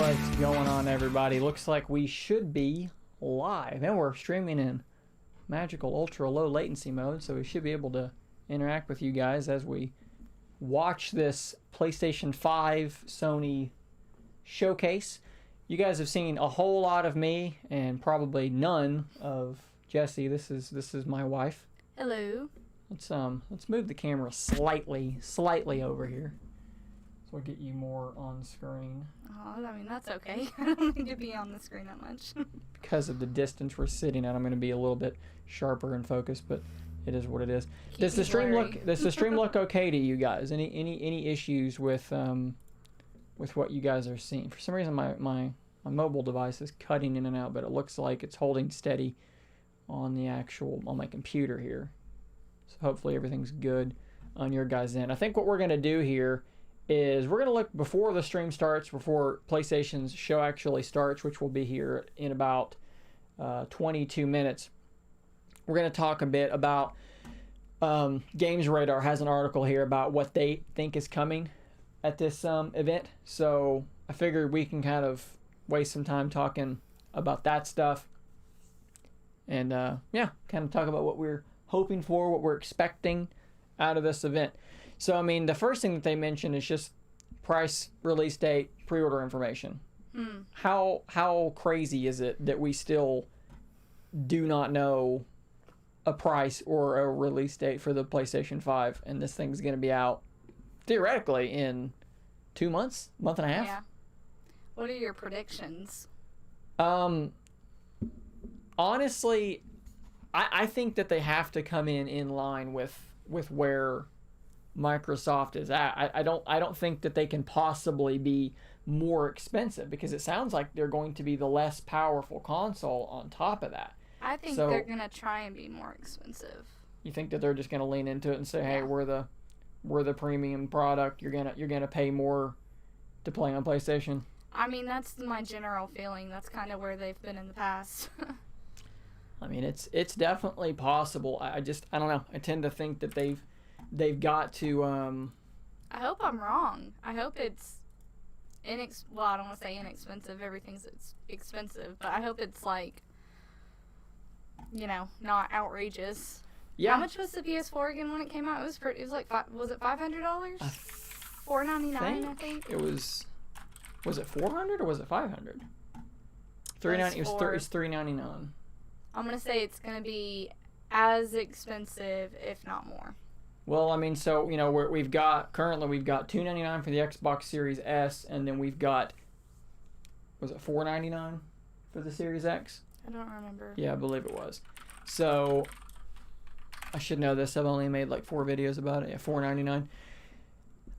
What's going on, everybody? Looks like we should be live, and we're streaming in magical ultra low latency mode, so we should be able to interact with you guys as we watch this PlayStation 5 Sony showcase. You guys have seen a whole lot of me and probably none of Jessie. This is my wife. Hello. Let's move the camera slightly over here. We'll get you more on screen. Oh, I mean, that's okay. I don't need to be on the screen that much. Because of the distance we're sitting at, I'm going to be a little bit sharper and focused, but it is what it is. Does the stream look okay to you guys? Any issues with what you guys are seeing? For some reason, my mobile device is cutting in and out, but it looks like it's holding steady on my computer here. So hopefully everything's good on your guys' end. I think what we're going to do here is we're going to look before the stream starts, before PlayStation's show actually starts, which will be here in about 22 minutes. We're going to talk a bit about Games Radar has an article here about what they think is coming at this event. So I figured we can kind of waste some time talking about that stuff. And kind of talk about what we're hoping for, what we're expecting out of this event. So, I mean, the first thing that they mention is just price, release date, pre-order information. How crazy is it that we still do not know a price or a release date for the PlayStation 5, and this thing's going to be out theoretically in 2 months, month and a half? Yeah. What are your predictions? Honestly, I think that they have to come in line with where Microsoft is at. I don't think that they can possibly be more expensive, because it sounds like they're going to be the less powerful console on top of that. I think they're gonna try and be more expensive. You think that they're just gonna lean into it and say, "Hey, we're the premium product. You're gonna pay more to play on PlayStation"? I mean, that's my general feeling. That's kind of where they've been in the past. I mean, it's definitely possible. I don't know. I tend to think that they've got to. I hope I'm wrong. I hope it's well, I don't want to say inexpensive. Everything's expensive, but I hope it's like, not outrageous. Yeah. How much was the PS4 again when it came out? It was like was it $500? $499, I think. It was. Was it $400 or was it $500? $390. It's $399. I'm gonna say it's gonna be as expensive, if not more. Well, I mean, so we've got $299 for the Xbox Series S, and then we've got, was it $499 for the Series X? I don't remember. Yeah, I believe it was. So I should know this. I've only made like 4 videos about it. Yeah, $499.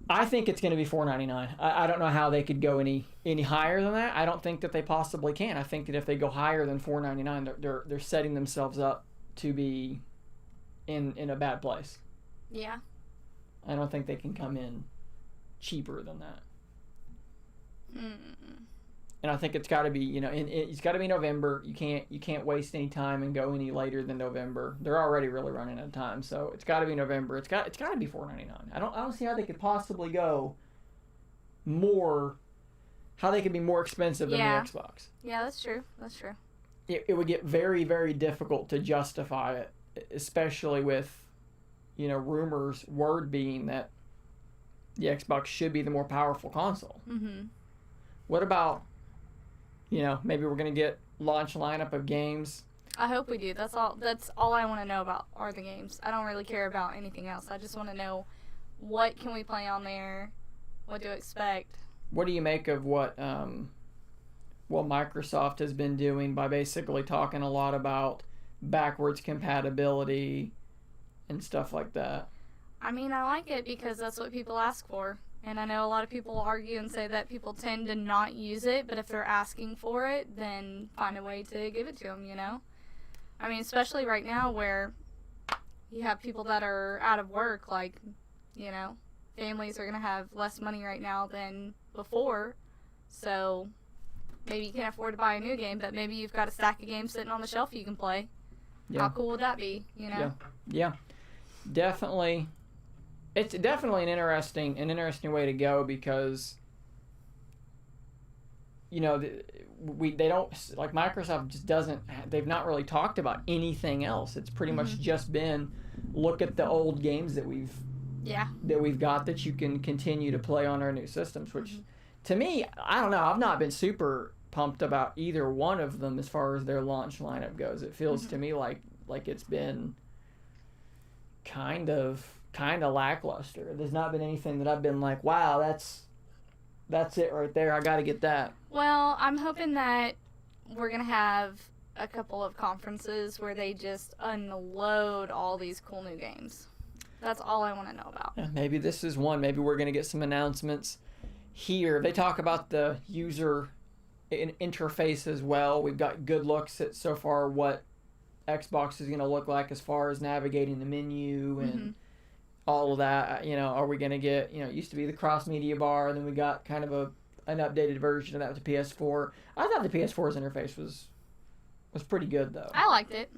I think it's going to be $499. I don't know how they could go any higher than that. I don't think that they possibly can. I think that if they go higher than $499, they're setting themselves up to be in a bad place. Yeah. I don't think they can come in cheaper than that. And I think it's got to be, it's got to be November. You can't waste any time and go any later than November. They're already really running out of time, so it's got to be November. It's got to be $499. I don't see how they could possibly go more. How they could be more expensive than the Xbox. Yeah, that's true. That's true. It would get very, very difficult to justify it, especially with, word being that the Xbox should be the more powerful console. Mm-hmm. What about, maybe we're going to get launch lineup of games? I hope we do. That's all I want to know about are the games. I don't really care about anything else. I just want to know what can we play on there, what to expect. What do you make of what Microsoft has been doing by basically talking a lot about backwards compatibility and stuff like that? I mean, I like it because that's what people ask for. And I know a lot of people argue and say that people tend to not use it, but if they're asking for it, then find a way to give it to them, I mean, especially right now where you have people that are out of work, like, families are going to have less money right now than before. So maybe you can't afford to buy a new game, but maybe you've got a stack of games sitting on the shelf you can play. Yeah. How cool would that be, Yeah. Definitely. It's definitely an interesting way to go, because you know, they don't, like, Microsoft just doesn't, they've not really talked about anything else. It's pretty much just been, look at the old games that we've got that you can continue to play on our new systems, which to me, I don't know, I've not been super pumped about either one of them as far as their launch lineup goes. It feels to me like it's been kind of lackluster. There's not been anything that I've been like, wow, that's it right there. I got to get that. Well, I'm hoping that we're going to have a couple of conferences where they just unload all these cool new games. That's all I want to know about. Yeah, maybe this is one. Maybe we're going to get some announcements here. They talk about the user interface as well. We've got good looks at so far what Xbox is going to look like as far as navigating the menu and all of that. You know, are we going to get, you know, it used to be the cross media bar, and then we got kind of an updated version of that with the PS4. I thought the PS4's interface was pretty good though. I liked it.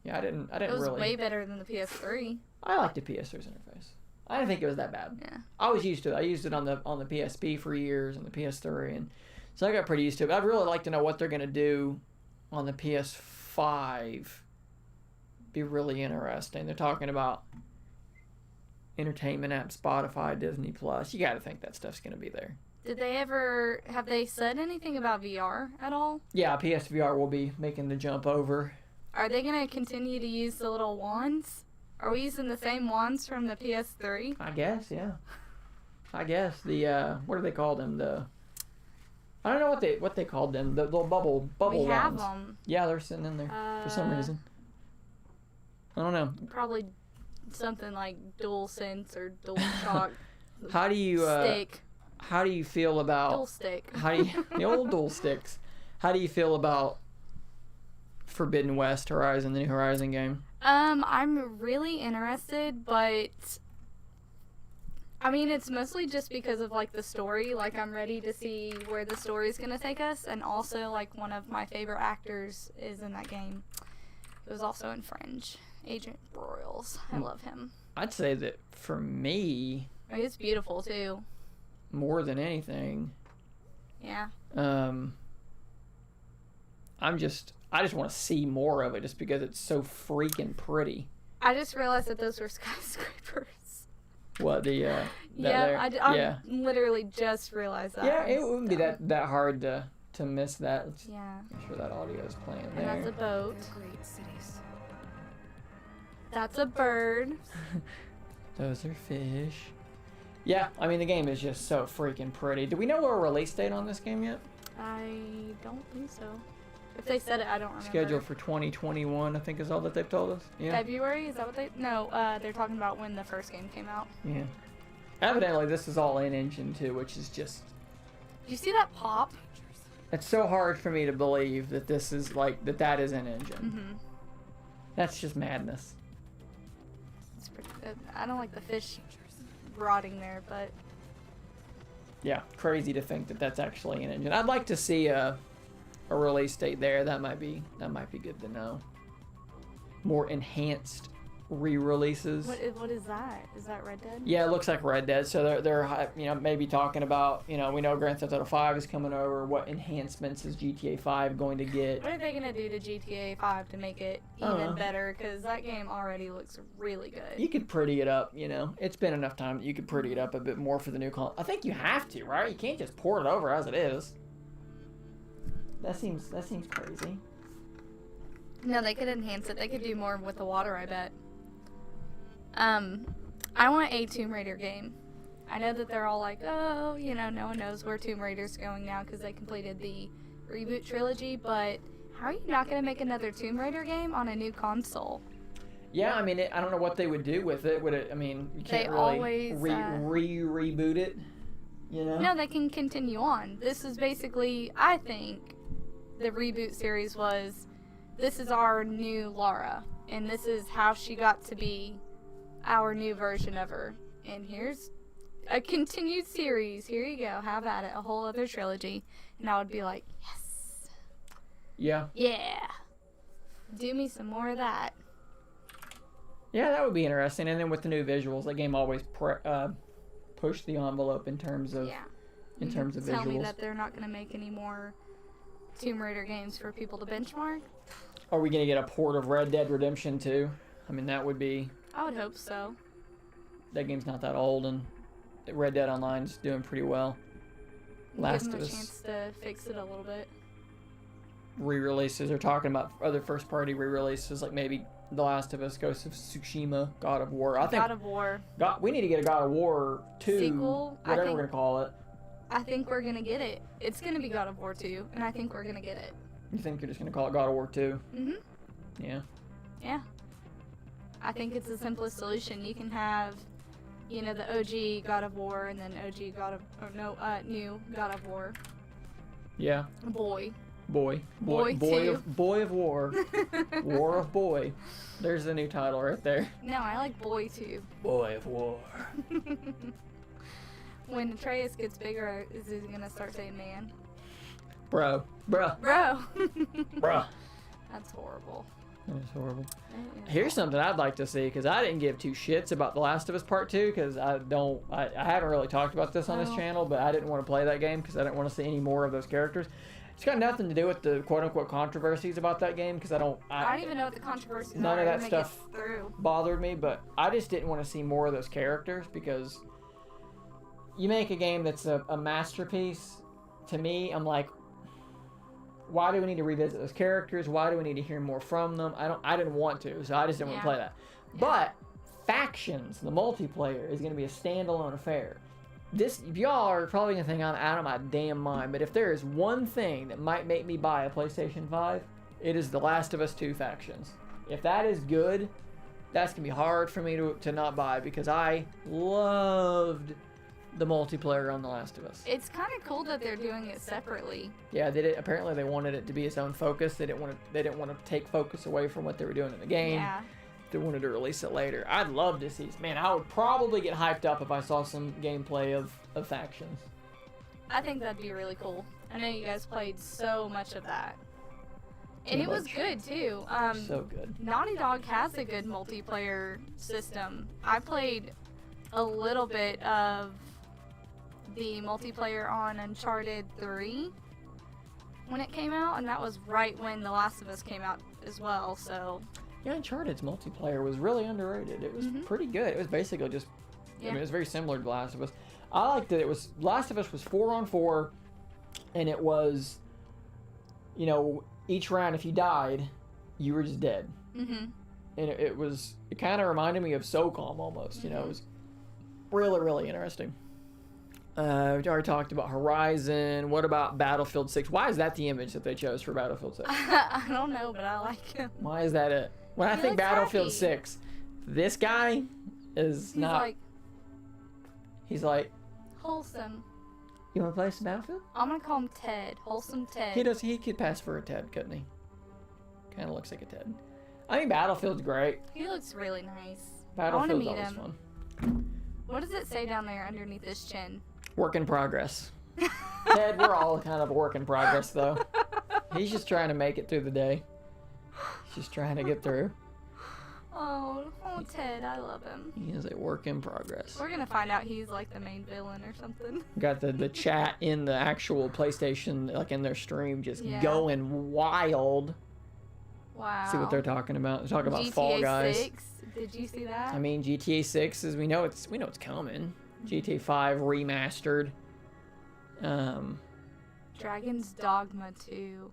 Yeah, I didn't It was really. way better than the PS3. I liked the PS3's interface. I didn't think it was that bad. Yeah. I was used to it. I used it on the PSP for years and the PS3, and so I got pretty used to it. But I'd really like to know what they're going to do on the PS5. Be really interesting. They're talking about entertainment apps, Spotify, Disney Plus. You got to think that stuff's going to be there. Have they said anything about VR at all? Yeah, PSVR will be making the jump over. Are they going to continue to use the little wands? Are we using the same wands from the PS3? I guess, yeah. I guess the what do they call them? I don't know what they called them. The little bubble We have wands. them. Yeah, they're sitting in there for some reason. I don't know. Probably something like DualSense or DualShock. How do you stick. How do you feel about Dual stick. the old dual sticks? How do you feel about Forbidden West Horizon, the new Horizon game? I'm really interested, but I mean, it's mostly just because of like the story. Like, I'm ready to see where the story's gonna take us, and also like one of my favorite actors is in that game. It was also in Fringe, Agent Broyles. I love him. I'd say that for me, It's beautiful too. more than anything, Yeah. I just want to see more of it, just because it's so freaking pretty. I just realized that those were skyscrapers. What the Yeah, there? I literally just realized that. Yeah, it wouldn't be that hard to miss that. Let's Yeah. make sure that audio is playing And there. that's a boat. Great cities. That's a bird. Those are fish. Yeah, I mean, the game is just so freaking pretty. Do we know a release date on this game yet? I don't think so. If they said it, I don't remember. Scheduled for 2021, I think is all that they've told us. Yeah. February? Is that what they... No, they're talking about when the first game came out. Yeah. Evidently, this is all in engine too, which is just... Did you see that pop? It's so hard for me to believe that this is like that is in engine. Mm-hmm. That's just madness. It's pretty good. I don't like the fish rotting there, but... Yeah, crazy to think that that's actually in engine. I'd like to see a release date there. That might be good to know. More enhanced re-releases. What is that? Is that Red Dead? Yeah, it looks like Red Dead. So they're maybe talking about, we know Grand Theft Auto 5 is coming over. What enhancements is GTA 5 going to get? What are they going to do to GTA 5 to make it even better? Because that game already looks really good. You could pretty it up, It's been enough time that you could pretty it up a bit more for the new console. I think you have to, right? You can't just port it over as it is. That seems crazy. No, they could enhance it. They could do more with the water, I bet. I want a Tomb Raider game. I know that they're all like, oh, no one knows where Tomb Raider's going now because they completed the reboot trilogy, but how are you not going to make another Tomb Raider game on a new console? Yeah, I mean, I don't know what they would do with it. You can't really always, reboot it, No, they can continue on. This is basically, I think, the reboot series was, this is our new Lara, and this is how she got to be our new version of her. And here's a continued series. Here you go. Have at it. A whole other trilogy. And I would be like, yes. Yeah. Yeah. Do me some more of that. Yeah, that would be interesting. And then with the new visuals, that game always pushed the envelope in terms of Yeah. visuals. Tell me that they're not going to make any more Tomb Raider games for people to benchmark. Are we gonna get a port of Red Dead Redemption 2? I mean, that would be. I would hope so. That game's not that old, and Red Dead Online's doing pretty well. Last Give them of a Us chance to fix it a little bit. re-releases. They're talking about other first-party re-releases, like maybe The Last of Us, Ghost of Tsushima, God of War. I think God of War. we need to get a God of War 2, Sequel, whatever we're gonna call it. I think we're gonna get it. It's gonna be God of War 2, and I think we're gonna get it. You think you're just gonna call it God of War 2? Mhm. Yeah. Yeah. I think it's the simplest solution. You can have, you know, the OG God of War and then new God of War. Yeah. Boy Boy two. of War. War of Boy. There's the new title right there. No, I like Boy 2. Boy of War. When Atreus gets bigger, is he gonna start saying man? Bruh. Bro. Bruh. That's horrible. That's horrible. That is Here's something I'd like to see, because I didn't give two shits about The Last of Us Part 2, because I haven't really talked about this on this Oh. channel, but I didn't want to play that game because I didn't want to see any more of those characters. It's got nothing to do with the quote-unquote controversies about that game, because I don't even know what the controversies are. none of that I'm gonna stuff get through. bothered me, but I just didn't want to see more of those characters, because you make a game that's a masterpiece. To me, I'm like, why do we need to revisit those characters? Why do we need to hear more from them? I didn't want to, so I just didn't want to play that. Yeah. But Factions, the multiplayer, is going to be a standalone affair. Y'all are probably going to think I'm out of my damn mind, but if there is one thing that might make me buy a PlayStation 5, it is The Last of Us 2 Factions. If that is good, that's going to be hard for me to not buy, because I loved the multiplayer on The Last of Us. It's kind of cool that they're doing it separately. Yeah, they did. Apparently, they wanted it to be its own focus. They didn't want to take focus away from what they were doing in the game. Yeah. They wanted to release it later. I'd love to see. Man, I would probably get hyped up if I saw some gameplay of Factions. I think that'd be really cool. I know you guys played so much of that. And Too it was much. good, too. So good. Naughty Dog has a good multiplayer system. I played a little bit of the multiplayer on Uncharted 3 when it came out, and that was right when The Last of Us came out as well, so... Yeah, Uncharted's multiplayer was really underrated. It was pretty good. It was basically just... Yeah. I mean, it was very similar to The Last of Us. I liked that it was... Last of Us was 4-on-4, and it was... You know, each round, if you died, you were just dead. Mm-hmm. And it was... It kind of reminded me of SOCOM almost, you know. It was really, really interesting. We already talked about Horizon. What about Battlefield 6? Why is that the image that they chose for Battlefield 6? I don't know, but I like him. Why is that it? When I He think looks Battlefield happy. 6, this guy is He's not... like, He's like, wholesome. you want to play some Battlefield? I'm gonna call him Ted. Wholesome Ted. He could pass for a Ted, couldn't he? Kind of looks like a Ted. I mean, Battlefield's great. He looks really nice. I want to Battlefield's meet always him. fun. What does it say down there underneath his chin? Work in progress. Ted, we're all kind of a work in progress, though. He's just trying to make it through the day. He's just trying to get through. Oh, Ted, I love him. He is a work in progress. We're gonna find out he's like the main villain or something. Got the chat in the actual PlayStation, like in their stream, just Yeah. going wild. Wow. See what they're talking about. They're talking about GTA Fall Guys. 6. Did you see that? I mean, GTA 6 is we know it's coming. GTA 5 remastered. Dragon's Dogma 2.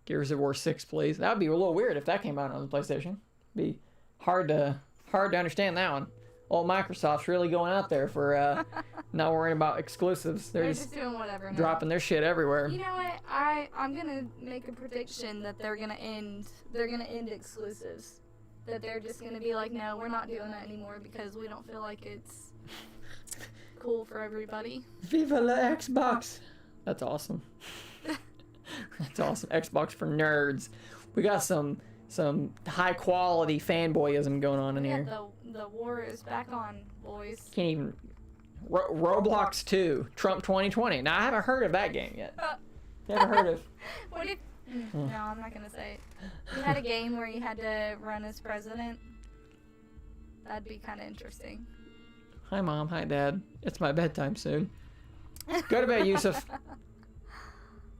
Gears of War 6, please. That would be a little weird if that came out on the PlayStation. Be hard to understand that one. Old Microsoft's really going out there for not worrying about exclusives. They're They're just just doing whatever now. dropping their shit everywhere. You know what? I'm gonna make a prediction that they're gonna end exclusives. That they're just gonna be like, no, we're not doing that anymore because we don't feel like it's cool for everybody. Viva la Xbox! That's awesome. That's awesome. Xbox for nerds. We got some high quality fanboyism going on in Yeah, here. the war is back on, boys. Can't even. Roblox 2, Trump 2020. Now I haven't heard of that game yet. Never heard of. What if? No, I'm not gonna say it. You had a game where you had to run as president. That'd be kind of interesting. Hi mom, hi dad. It's my bedtime soon. Go to bed, Yusuf.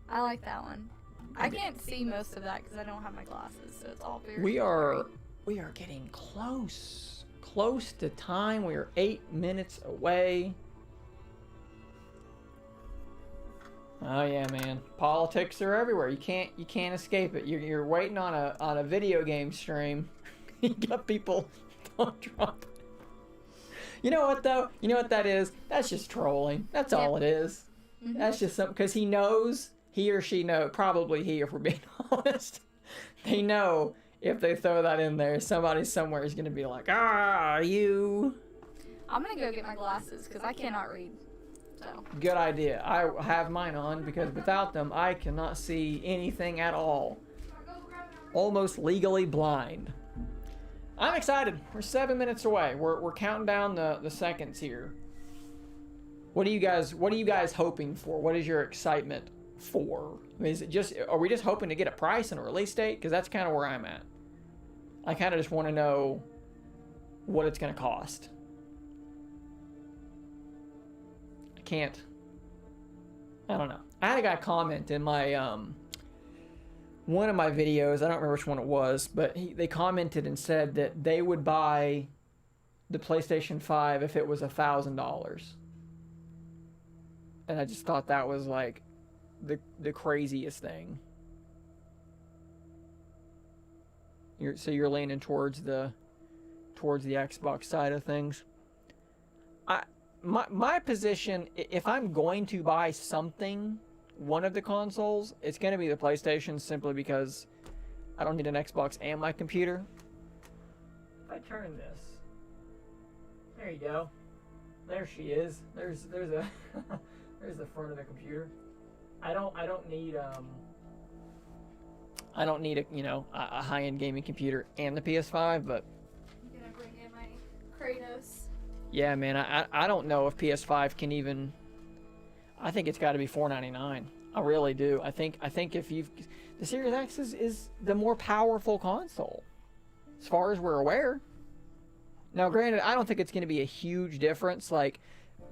I like that one. I can't see most of that because I don't have my glasses, so it's all very We are blurry. getting close to time. We are 8 minutes away. Oh yeah, man. Politics are everywhere. You can't escape it. You're waiting on a video game stream. You got people on Trump. You know what though? You know what that is? That's just trolling. That's all it is. Mm-hmm. That's just something because he or she knows, probably he, if we're being honest, they know if they throw that in there, somebody somewhere is going to be like, you. I'm going to go get my glasses because I cannot read. So. Good idea. I have mine on because without them, I cannot see anything at all. Almost legally blind. I'm excited. We're 7 minutes away. We're counting down the seconds here. What are you guys hoping for? What is your excitement for? I mean, are we just hoping to get a price and a release date? Because that's kind of where I'm at. I kind of just want to know what it's going to cost. I don't know. I had a guy comment in my one of my videos. I don't remember which one it was, but they commented and said that they would buy the PlayStation 5 if it was $1,000. And I just thought that was like the craziest thing. So you're leaning towards the Xbox side of things. My position, if I'm going to buy something, one of the consoles, it's going to be the PlayStation, simply because I don't need an Xbox and my computer. If I turn this, there you go. There she is. There's a there's the front of the computer. I don't need a high-end gaming computer and the PS5, but I'm gonna bring in my Kratos. Yeah, man, I don't know if PS5 can even. I think it's got to be $499. I really do. I think if the Series X is the more powerful console, as far as we're aware. Now, granted, I don't think it's going to be a huge difference. Like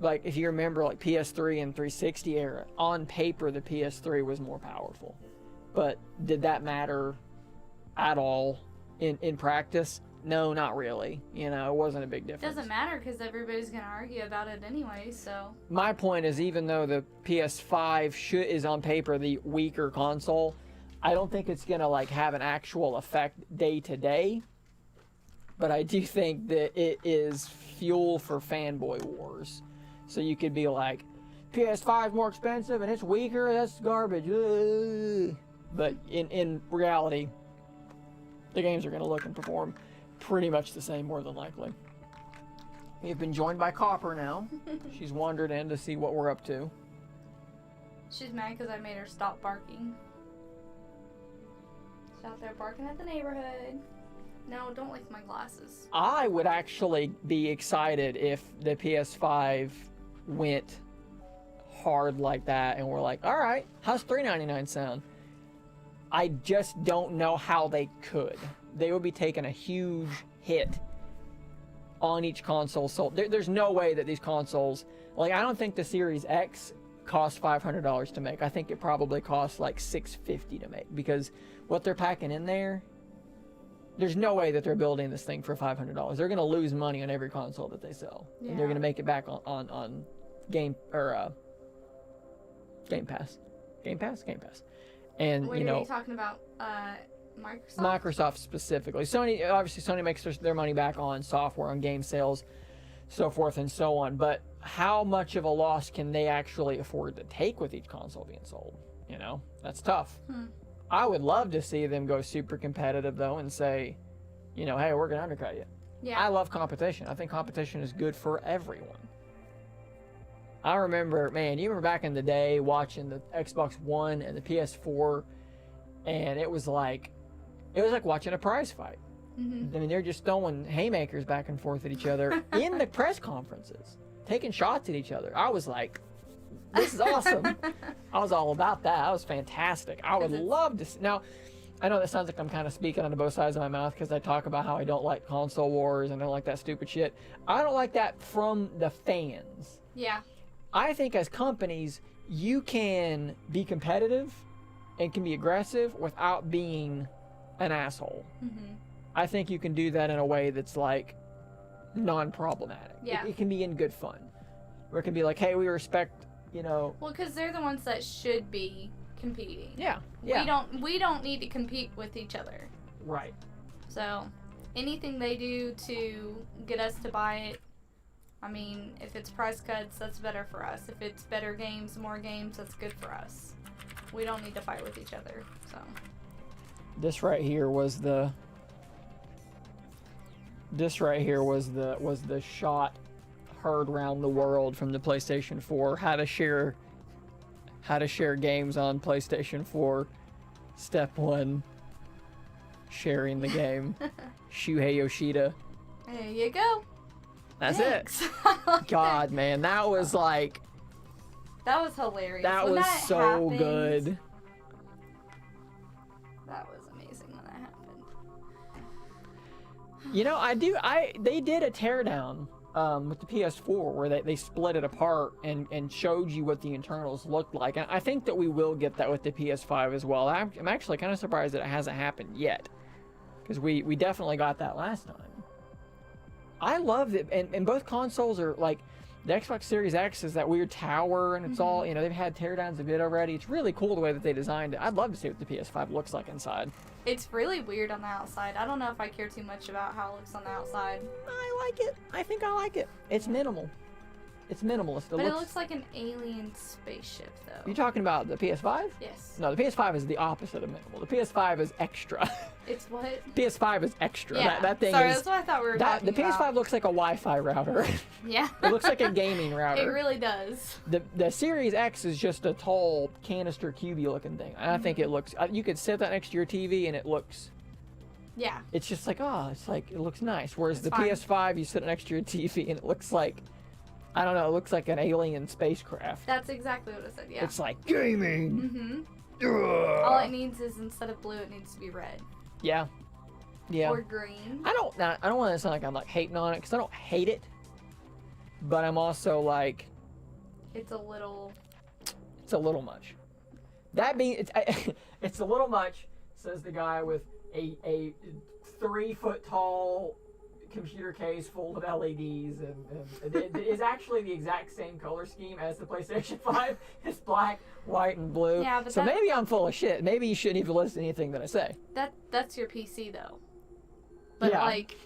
if you remember, like PS3 and 360 era, on paper the PS3 was more powerful, but did that matter at all in practice? No, not really. You know, it wasn't a big difference. It doesn't matter because everybody's going to argue about it anyway, so. My point is, even though the PS5 is on paper the weaker console, I don't think it's going to like have an actual effect day to day. But I do think that it is fuel for fanboy wars. So you could be like, PS5 more expensive and it's weaker, that's garbage. But in reality, the games are going to look and perform pretty much the same, more than likely. We've been joined by Copper now. She's wandered in to see what we're up to. She's mad because I made her stop barking. She's out there barking at the neighborhood. No, don't lick my glasses. I would actually be excited if the PS5 went hard like that and we're like, all right, how's $399 sound? I just don't know how they could. They would be taking a huge hit on each console sold. There's no way that these consoles, like, I don't think the Series X costs $500 to make. I think it probably costs like $650 to make, because what they're packing in there, there's no way that they're building this thing for $500. They're going to lose money on every console that they sell. Yeah. And they're going to make it back on Game Pass. Game Pass? Game Pass. And, Wait, are you talking about Microsoft? Microsoft specifically. Sony makes their money back on software, on game sales, so forth and so on. But how much of a loss can they actually afford to take with each console being sold? You know, that's tough. I would love to see them go super competitive, though, and say, you know, hey, we're going to undercut you. Yeah. I love competition. I think competition is good for everyone. I remember, man, you remember back in the day watching the Xbox One and the PS4, and it was like watching a prize fight. Mm-hmm. I mean, they're just throwing haymakers back and forth at each other in the press conferences, taking shots at each other. I was like, this is awesome. I was all about that. That was fantastic. I would love to see. Now, I know that sounds like I'm kind of speaking on both sides of my mouth because I talk about how I don't like console wars and I don't like that stupid shit. I don't like that from the fans. Yeah. I think as companies, you can be competitive and can be aggressive without being an asshole. Mm-hmm. I think you can do that in a way that's like non-problematic. Yeah. It can be in good fun. Where it can be like, hey, we respect, you know. Well, because they're the ones that should be competing. Yeah. Yeah. We don't need to compete with each other. Right. So, anything they do to get us to buy it, I mean, if it's price cuts, that's better for us. If it's better games, more games, that's good for us. We don't need to fight with each other. So. This right here was the. This right here was the shot heard around the world from the PlayStation 4. How to share games on PlayStation 4. Step 1. Sharing the game. Shuhei Yoshida. There you go. That's Thanks. it. God, man, that was like. That was hilarious. That when was that so happened, good. That was amazing when that happened. You know, they did a teardown with the PS4 where they split it apart and showed you what the internals looked like. And I think that we will get that with the PS5 as well. I'm actually kind of surprised that it hasn't happened yet. Because we definitely got that last time. I love it. And both consoles are like, the Xbox Series X is that weird tower and it's all, you know, they've had teardowns of it already. It's really cool the way that they designed it. I'd love to see what the PS5 looks like inside. It's really weird on the outside. I don't know if I care too much about how it looks on the outside. I like it. I think I like it. It's minimal. It's minimalist. But it looks like an alien spaceship, though. You talking about the PS5? Yes. No, the PS5 is the opposite of minimal. The PS5 is extra. It's what? PS5 is extra. Yeah. That thing Sorry, is. that's what I thought we were talking The PS5 about. looks like a Wi-Fi router. Yeah. It looks like a gaming router. It really does. The Series X is just a tall canister cubey looking thing. And I think it looks. You could set that next to your TV and it looks. Yeah. It's just like, it's like, it looks nice. Whereas It's the fine. PS5, you sit it next to your TV and it looks like, I don't know, it looks like an alien spacecraft. That's exactly what it said, yeah. It's like gaming. Mm-hmm. All it needs is, instead of blue, it needs to be red. Yeah. Yeah. Or green. I don't want to sound like I'm like hating on it, because I don't hate it. But I'm also like, It's a little much. That being, it's a little much, says the guy with a 3-foot tall computer case full of LEDs, and it is actually the exact same color scheme as the PlayStation 5. It's black, white, and blue. Yeah, but so maybe I'm full of shit. Maybe you shouldn't even listen to anything that I say. That's your PC though. But Yeah. like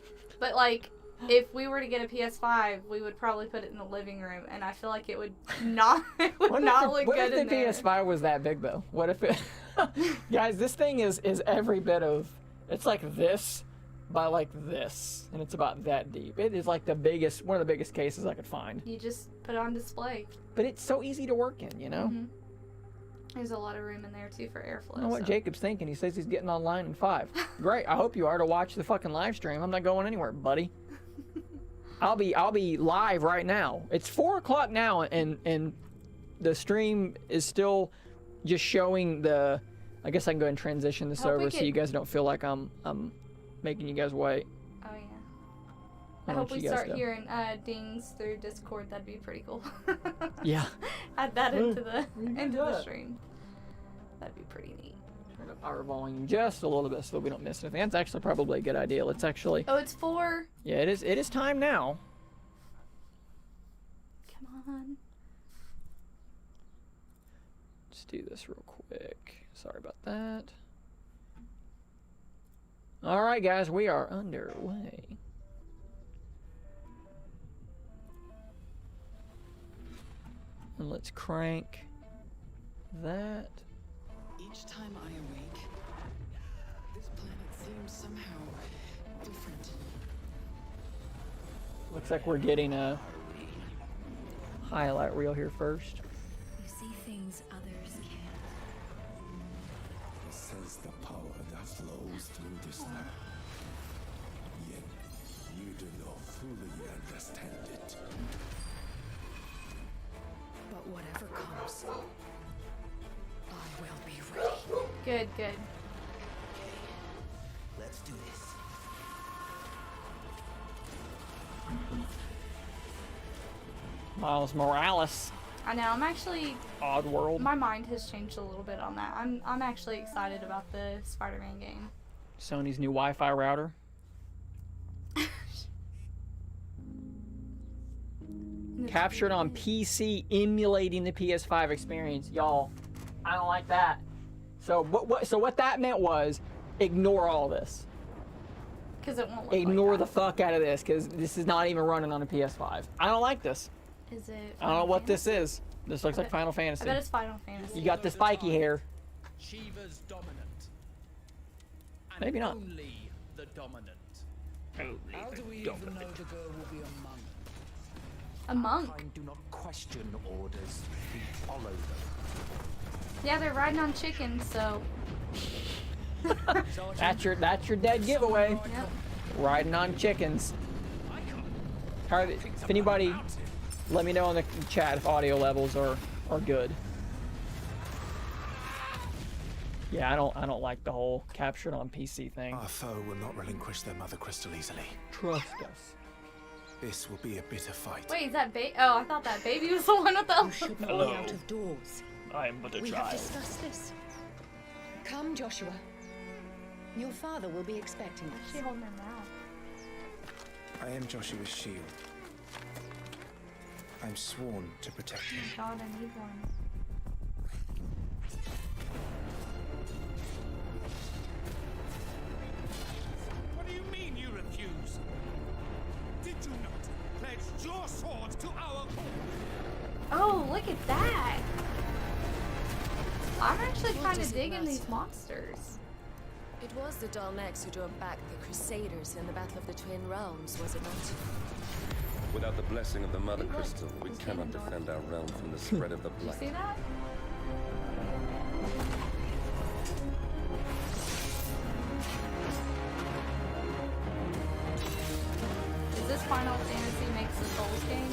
if we were to get a PS5, we would probably put it in the living room, and I feel like it would not look good in there. What if the PS5 was that big though? What if it? Guys, this thing is every bit of. It's like this by like this, and it's about that deep. It is like one of the biggest cases I could find. You just put it on display. But it's so easy to work in, you know? Mm-hmm. There's a lot of room in there too for airflow. I don't know what Jacob's thinking. He says he's getting online in 5. Great. I hope you are to watch the fucking live stream. I'm not going anywhere, buddy. I'll be live right now. It's 4:00 now, and the stream is still just showing the. I guess I can go ahead and transition this over so you guys don't feel like I'm making you guys wait. Oh yeah. I I hope we start know. hearing dings through Discord. That'd be pretty cool. Yeah. Add that into the do the that. stream. That'd be pretty neat. Turn up our volume just a little bit so that we don't miss anything. That's actually probably a good idea. Let's actually. Oh, it's 4. Yeah, it is. It is time now. Come on. Let's do this real quick. Sorry about that. All right, guys, we are underway. And let's crank that. Each time I awake, this planet seems somehow different. Looks like we're getting a highlight reel here first. You see things others can't. This is the power that flows through this land. Yet you do not fully understand it. But whatever comes, I will be ready. Good, good. Let's do this. Miles Morales. I know. I'm actually. Oddworld. My mind has changed a little bit on that. I'm actually excited about the Spider-Man game. Sony's new Wi-Fi router. Captured on PC, emulating the PS5 experience. Y'all, I don't like that. So what that meant was, ignore all this. Because it won't look Ignore like the fuck out of this, because this is not even running on a PS5. I don't like this. Is it? I don't know what this is. This looks like Final Fantasy. I bet it's Final Fantasy. You got the spiky hair. Shiva's dominant. And Maybe not. Only the dominant. How do we even know the girl will be a monk? A monk. Kind do not question orders. We follow them. Yeah, they're riding on chickens, so. That's your dead giveaway. Yep. Riding on chickens. If anybody, let me know in the chat if audio levels are good. Yeah, I don't like the whole captured on PC thing. Our foe will not relinquish their mother crystal easily. Trust us. This will be a bitter fight. Wait, is that Oh, I thought that baby was the one with the. You should not Hello. be out of doors. I am but a We have child. discussed this. Come, Joshua. Your father will be expecting us. She holding her mouth. I am Joshua's shield. I'm sworn to protect him. God, I need one. What do you mean you refuse? Did you not pledge your sword to our cause? Oh, look at that! I'm actually kind of digging these monsters. It was the Dalmex who drove back the Crusaders in the Battle of the Twin Realms, was it not? Without the blessing of the Mother Crystal, we cannot defend our realm from the spread of the Did you blight. see that? Is this Final Fantasy makes the Souls game?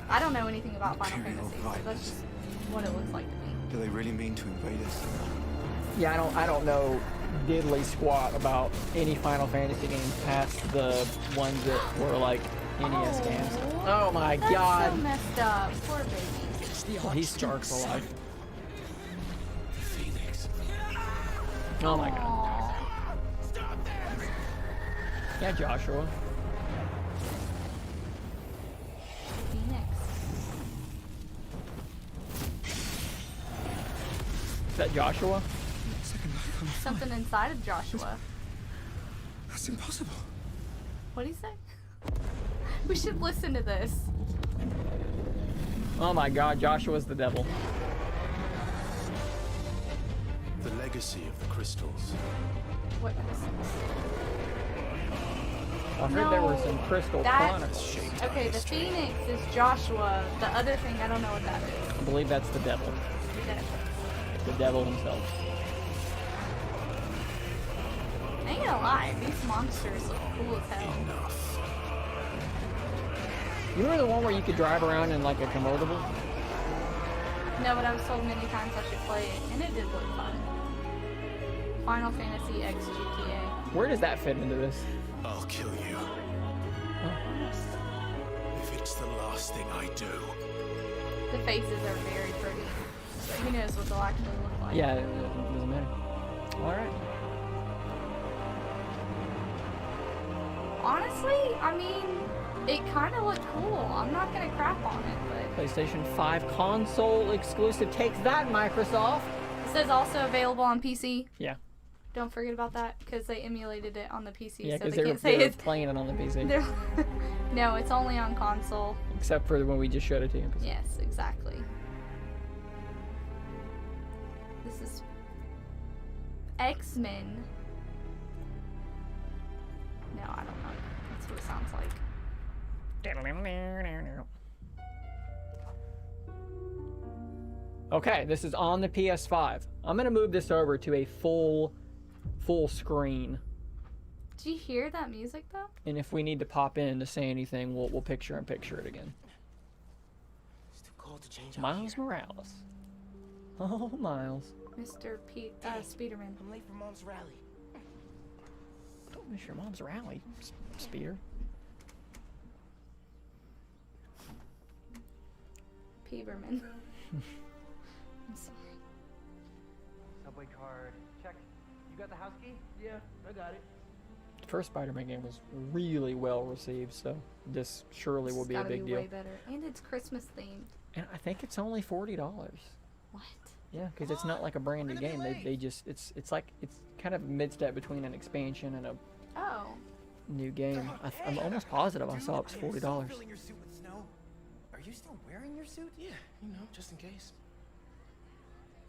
I don't know anything about Final Imperial Fantasy, so that's just what it looks like to me. Do they really mean to invade us? Yeah, I don't know diddly squat about any Final Fantasy games past the ones that were like NES games. Oh my That's god. so messed up. Poor baby. Oh, he's Stark's alive. Phoenix. Oh my god. Aww. Yeah, Joshua. Phoenix. Is that Joshua? Something inside of Joshua. That's impossible. What'd he say? We should listen to this. Oh my god, Joshua's the devil. The legacy of the crystals. What? I heard there were some crystal that- chronicles. Okay, the Phoenix is Joshua. The other thing, I don't know what that is. I believe that's the devil. The devil himself. I ain't gonna lie, these monsters look cool as hell. Enough. You remember the one where you could drive around in like a convertible? No, but I was told many times I should play it, and it did look fun. Final Fantasy X GTA. Where does that fit into this? I'll kill you. If it's the last thing I do. The faces are very pretty. But who knows what they'll actually look like. Yeah, it doesn't matter. Alright. Honestly, I mean, it kind of looked cool. I'm not gonna crap on it, but PlayStation 5 console exclusive. Takes that, Microsoft. it says also available on PC. Yeah. Don't forget about that, because they emulated it on the PC, Yeah, so because they they can't say were it's. playing it on the PC. They're no, it's only on console. Except for when we just showed it to you. Yes, exactly. This is X-Men. No, I don't know. That's what it sounds like. Okay, this is on the PS5. I'm gonna move this over to a full screen. Did you hear that music though? And if we need to pop in to say anything, we'll picture it again. It's too cold to change out Miles here. Morales. Oh, Miles. Mr. Speederman. I'm late for Mom's rally. Don't miss your mom's rally, Spear. Peberman. I'm sorry. Subway card. Check. You got the house key? Yeah, I got it. The first Spider-Man game was really well received, so this surely will It's be a gotta big be deal. way better. And it's Christmas themed. And I think it's only $40. What? Yeah, because it's not like a brand new game. They just it's like it's kind of a mid-step between an expansion and a Oh. new game. I'm almost positive I saw it was $40. Filling your suit with snow. Are you still wearing your suit? Yeah, you know, just in case.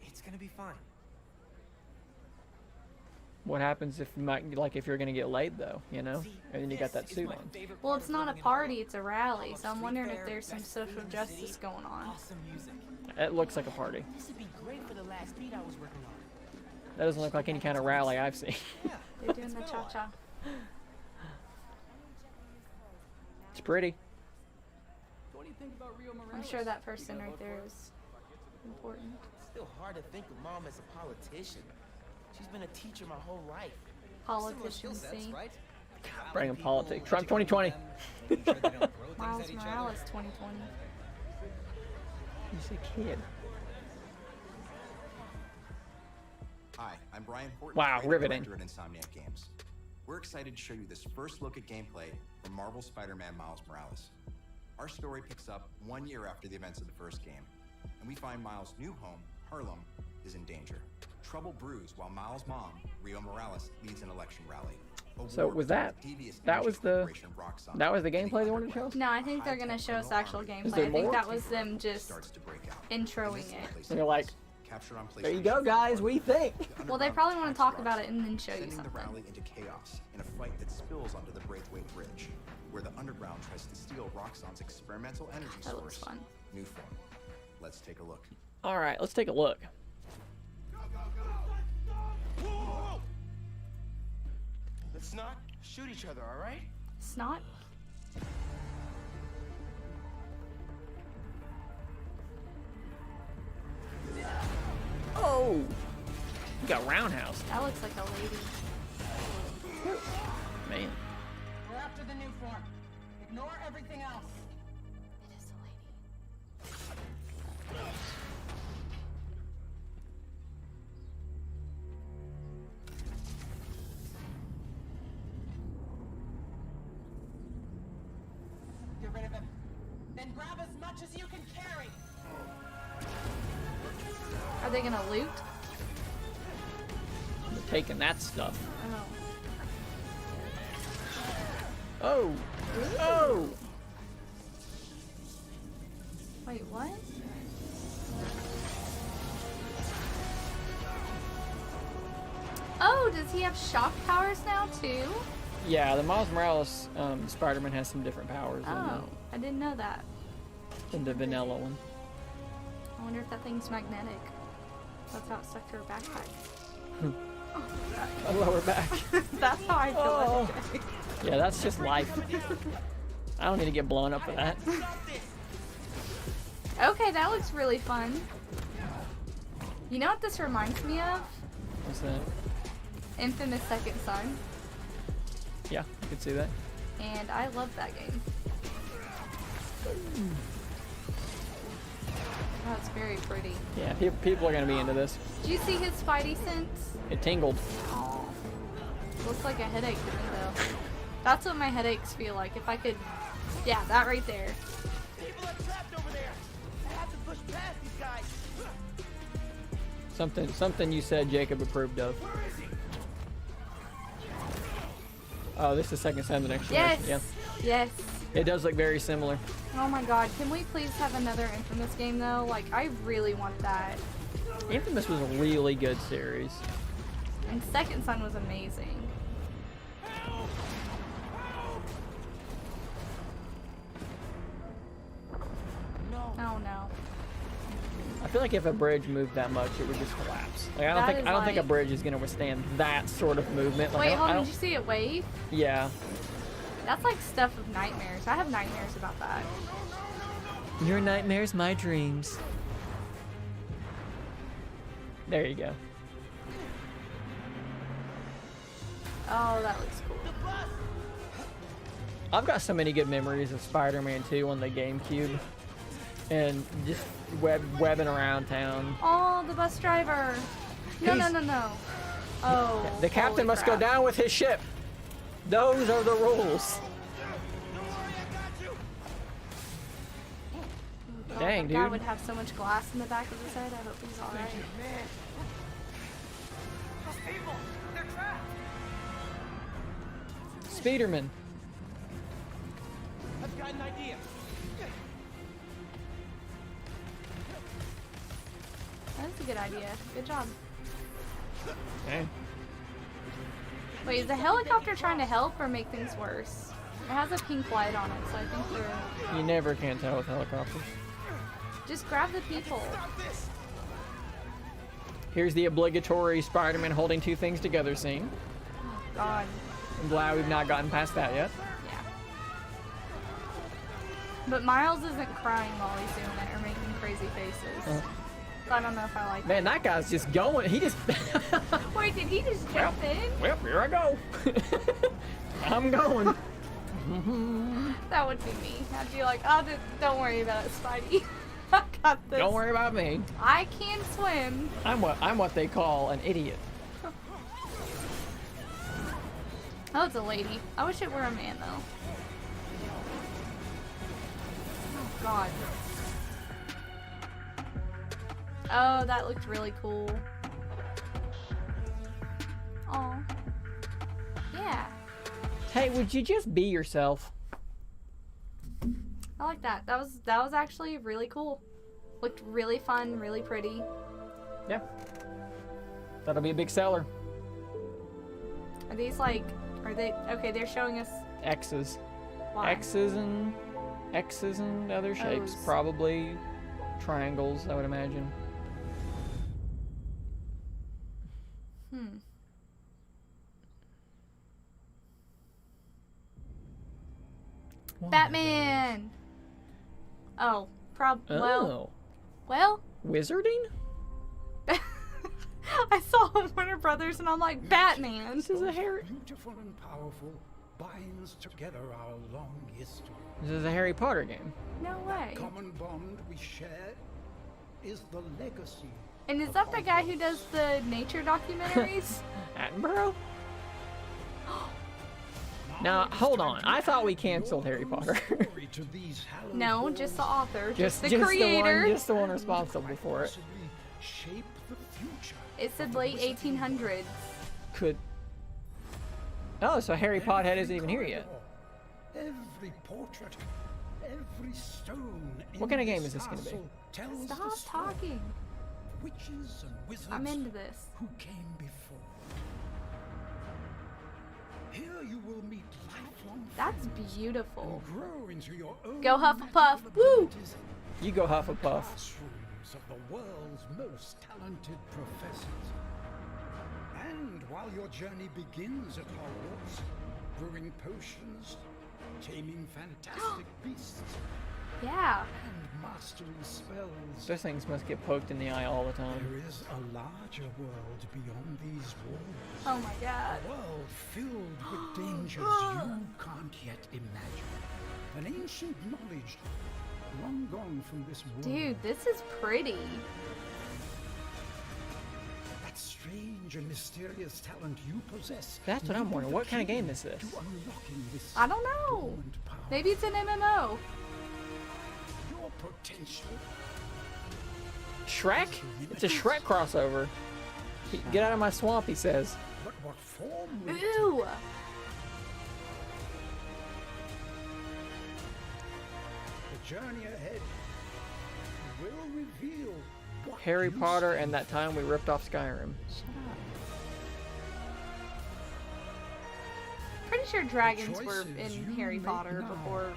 It's gonna be fine. What happens if if you're gonna get laid though, you know? And then you got that suit on. Well, it's not a party, it's a rally, so I'm wondering if there's some social justice going on. Awesome music. It looks like a party. This would be great for the last beat I was working on. That doesn't look like any kind of rally I've seen. They're doing the cha-cha. It's pretty. What do you think about Rio Morales? I'm sure that person right there is important. It's still hard to think of Mom as a politician. She's been a teacher my whole life. Politicians, see? Bring in politics. Trump 2020. Miles Morales 2020. He's a kid. Hi, I'm Brian Horton, Wow, creative riveting. director at Insomniac Games. We're excited to show you this first look at gameplay from Marvel Spider-Man Miles Morales. Our story picks up 1 year after the events of the first game, and we find Miles' new home, Harlem, is in danger. Trouble brews while Miles' mom, Rio Morales, leads an election rally. So was that was the gameplay they wanted to show us? No, I think they're gonna show us actual gameplay. there I think more? that was them just introing it. And they're like, there you go, guys. We think. Well, they probably want to talk about it and then show you sending the something. rally into chaos in a fight that spills onto the Braithwaite Bridge, where the underground tries to steal Roxxon's experimental energy That looks source, fun. New Form. Let's take a look. All right, let's take a look. Whoa! Let's not shoot each other, all right? Snot? Oh, you got roundhouse, That looks like a lady. man. We're after the new form. Ignore everything else. It is a lady. Get rid of him. Then grab as much as you can carry. Are they gonna loot? They're taking that stuff. Oh. Oh, oh. Wait, what? Oh, does he have shock powers now too? Yeah, the Miles Morales Spider-Man has some different powers Oh, I didn't know that. than the vanilla one. I wonder if that thing's magnetic. That's how it stuck to her backpack. A lower back. That's how I feel Oh. like it. Yeah, that's just life. I don't need to get blown up for that. Okay, that looks really fun. You know what this reminds me of? What's that? Infamous Second Son. Yeah, I could see that. And I love that game. Oh, it's very pretty. Yeah, people are gonna be into this. Did you see his Spidey sense? It tingled. Oh, looks like a headache to me though. That's what my headaches feel like. If I could, yeah, that right there. People are trapped over there. I have to push past these guys. Something you said Jacob approved of. Oh, this is Second Son, the next Yes. generation. Yeah. Yes. It does look very similar. Oh my god, can we please have another Infamous game though? Like, I really want that. Infamous was a really good series. And Second Son was amazing. No. Oh no. I feel like if a bridge moved that much, it would just collapse. Like I don't think a bridge is gonna withstand that sort of movement. Like, Wait, I hold on, don't, did you see it wave? Yeah. That's like stuff of nightmares. I have nightmares about that. Your nightmares, my dreams. There you go. Oh, that looks cool. I've got so many good memories of Spider-Man 2 on the GameCube. and just webbing around town. Oh, the bus driver. No, He's- no. Oh. The captain holy must go crap. down with his ship. Those are the rules. Oh, Dang, that guy dude. would have so much glass in the back of his head. I hope he's alright. Those people, they're trapped. Speederman. I've got an idea. That's a good idea. Good job. Okay. Wait, is the helicopter trying to help or make things worse? It has a pink light on it, so I think they're... You never can tell with helicopters. Just grab the people. Here's the obligatory Spider-Man holding two things together scene. Oh, God. I'm glad we've not gotten past that yet. Yeah. But Miles isn't crying while he's doing it or making crazy faces. So I don't know if I like Man, that guy's just going. He just... Wait, did he just jump in? Well, here I go. I'm going. That would be me. I'd be like, oh, don't worry about it, Spidey. I got this. Don't worry about me. I can swim. I'm what they call an idiot. Oh, it's a lady. I wish it were a man, though. Oh, God. Oh, that looked really cool. Oh. Yeah. Hey, would you just be yourself? I like that. That was actually really cool. Looked really fun, really pretty. Yeah. That'll be a big seller. Are these like, are they, okay, they're showing us X's. why. X's and other shapes. O's. Probably triangles, I would imagine. Batman! Oh, well. Well? Wizarding? I saw Warner Brothers and I'm like, Batman! This is a Harry. Beautiful and powerful binds together our long history. This is a Harry Potter game. No way. Common bond we share is the legacy. And is that the guy who does the nature documentaries? Attenborough? Now, hold on. I thought we canceled Harry Potter. No, just the author, just the just creator. Just the one responsible for it. Shape the future. It said late 1800s. Could. Oh, so Harry Potter isn't even here yet. Every portrait, every stone. What kind of game is this going to be? Stop talking. Witches and wizards. I'm into this. Who came before. Here you will meet lifelong That's friends beautiful. and grow into your own Go Hufflepuff. Woo! You go Hufflepuff. classrooms of the world's most talented professors. And while your journey begins at Hogwarts, brewing potions, taming fantastic beasts, Yeah. and mastering spells, Those things must get poked in the eye all the time. there is a larger world beyond these walls. Oh my god. A world filled with dangers you can't yet imagine. An ancient knowledge long gone from this world. Dude, this is pretty. That strange and mysterious talent you possess. That's what I'm wondering. What kind of game is this? To unlocking this I don't know. dormant power. Maybe it's an MMO. Your potential. Shrek? It's a Shrek crossover. Get out of my swamp, he says. But what form will it Ooh. The journey ahead will reveal what Harry you Potter stand and that time we ripped off Skyrim. Pretty sure dragons were choices in you Harry make Potter now before.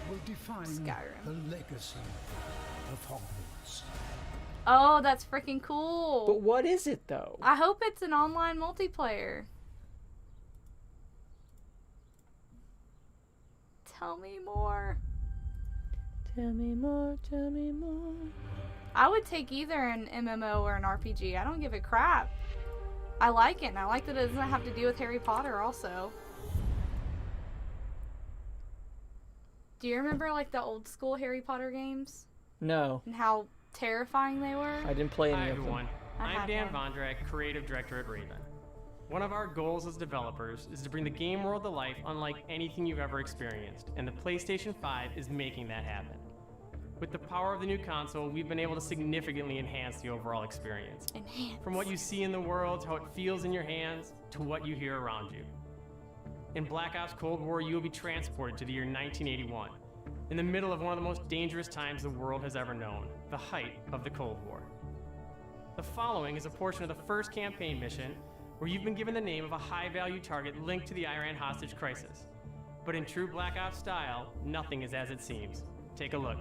will define Skyrim. the legacy of Hogwarts. Oh, that's freaking cool. But what is it, though? I hope it's an online multiplayer. Tell me more. Tell me more, tell me more. I would take either an MMO or an RPG. I don't give a crap. I like it, and I like that it doesn't have to do with Harry Potter also. Do you remember like the old school Harry Potter games No, and how terrifying they were? I didn't play Hi any of them. everyone, I I'm had Dan one. Vondrak, Creative Director at Raven. One of our goals as developers is to bring the game world to life unlike anything you've ever experienced, and the PlayStation 5 is making that happen. With the power of the new console, we've been able to significantly enhance the overall experience. From what you see in the world, to how it feels in your hands, to what you hear around you. In Black Ops Cold War, you will be transported to the year 1981, in the middle of one of the most dangerous times the world has ever known, the height of the Cold War. The following is a portion of the first campaign mission where you've been given the name of a high-value target linked to the Iran hostage crisis. But in true Black Ops style, nothing is as it seems. Take a look.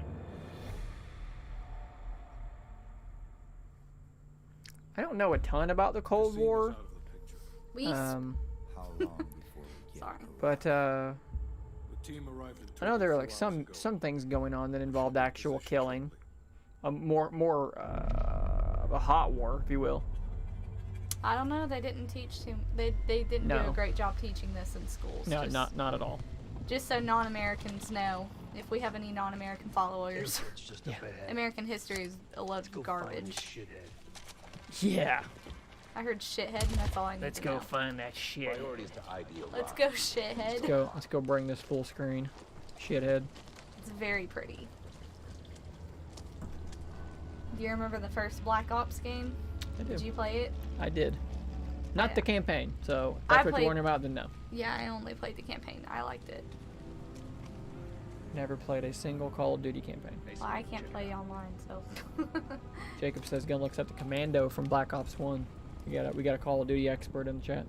I don't know a ton about the Cold War. Sorry. But I know there are like some things going on that involved actual killing, more of a hot war, if you will. I don't know. They didn't teach too. They didn't do a great job teaching this in schools. No, not at all. Just so non-Americans know, if we have any non-American followers, American history is a load of garbage. Yeah. I heard shithead, and that's all I need Let's to go know. find that shit. Let's go, shithead. Let's go bring this full screen. Shithead. It's very pretty. Do you remember the first Black Ops game? I do. Did you play it? I did. Not the campaign, so if I that's what played- you're wondering about, then no. Yeah, I only played the campaign. I liked it. Never played a single Call of Duty campaign. Well, I can't play online, so. Jacob says gonna looks up the Commando from Black Ops 1. We got a Call of Duty expert in the chat.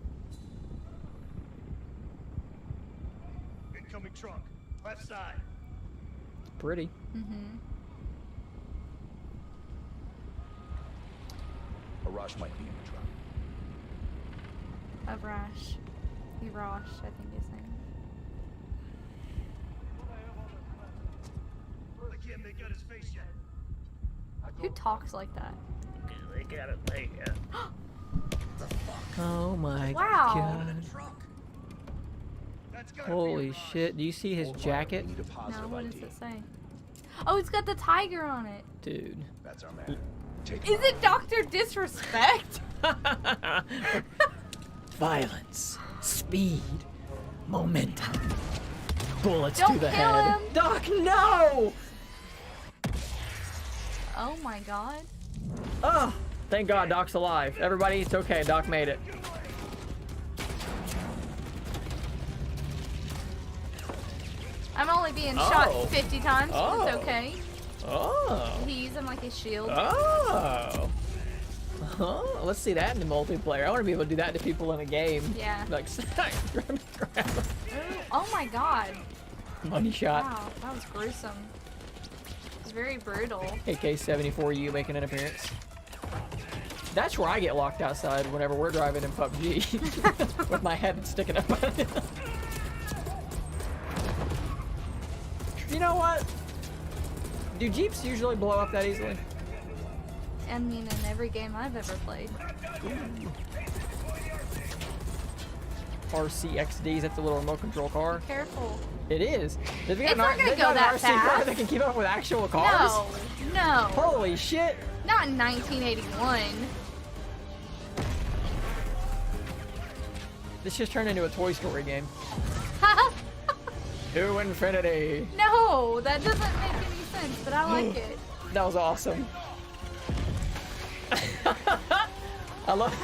Incoming truck, left side. Pretty. Mm-hmm. Arash might be in the truck. Avrash. Irash, I think his name. I can't make out his face yet. Who talks like that? They got it. Oh my Wow. god. Holy shit. Do you see his jacket? No, what does it say? Oh, it's got the tiger on it. Dude. That's our man. Is it Dr. Disrespect? Violence. Speed. Momentum. Bullets Don't to the kill head. him. Doc, no! Oh my god. Oh, thank God Doc's alive. Everybody, it's okay. Doc made it. I'm only being shot Oh. 50 times, but Oh. it's okay. Oh. He used him like a shield. Oh. Oh, let's see that in the multiplayer. I want to be able to do that to people in a game. Yeah. Like, grab him. Oh my god. Money shot. Wow, that was gruesome. It's very brutal. AK-74U making an appearance. That's where I get locked outside whenever we're driving in PUBG. With my head sticking up. You know what? Do Jeeps usually blow up that easily? I mean, in every game I've ever played. RCXDs, that's a little remote control car. Careful. It is. They've It's not gonna they've go got that an RC car fast. that can keep up with actual cars? No, no. Holy shit. Not in 1981. This just turned into a Toy Story game. To infinity. No, that doesn't make any sense, but I like it. That was awesome. I love.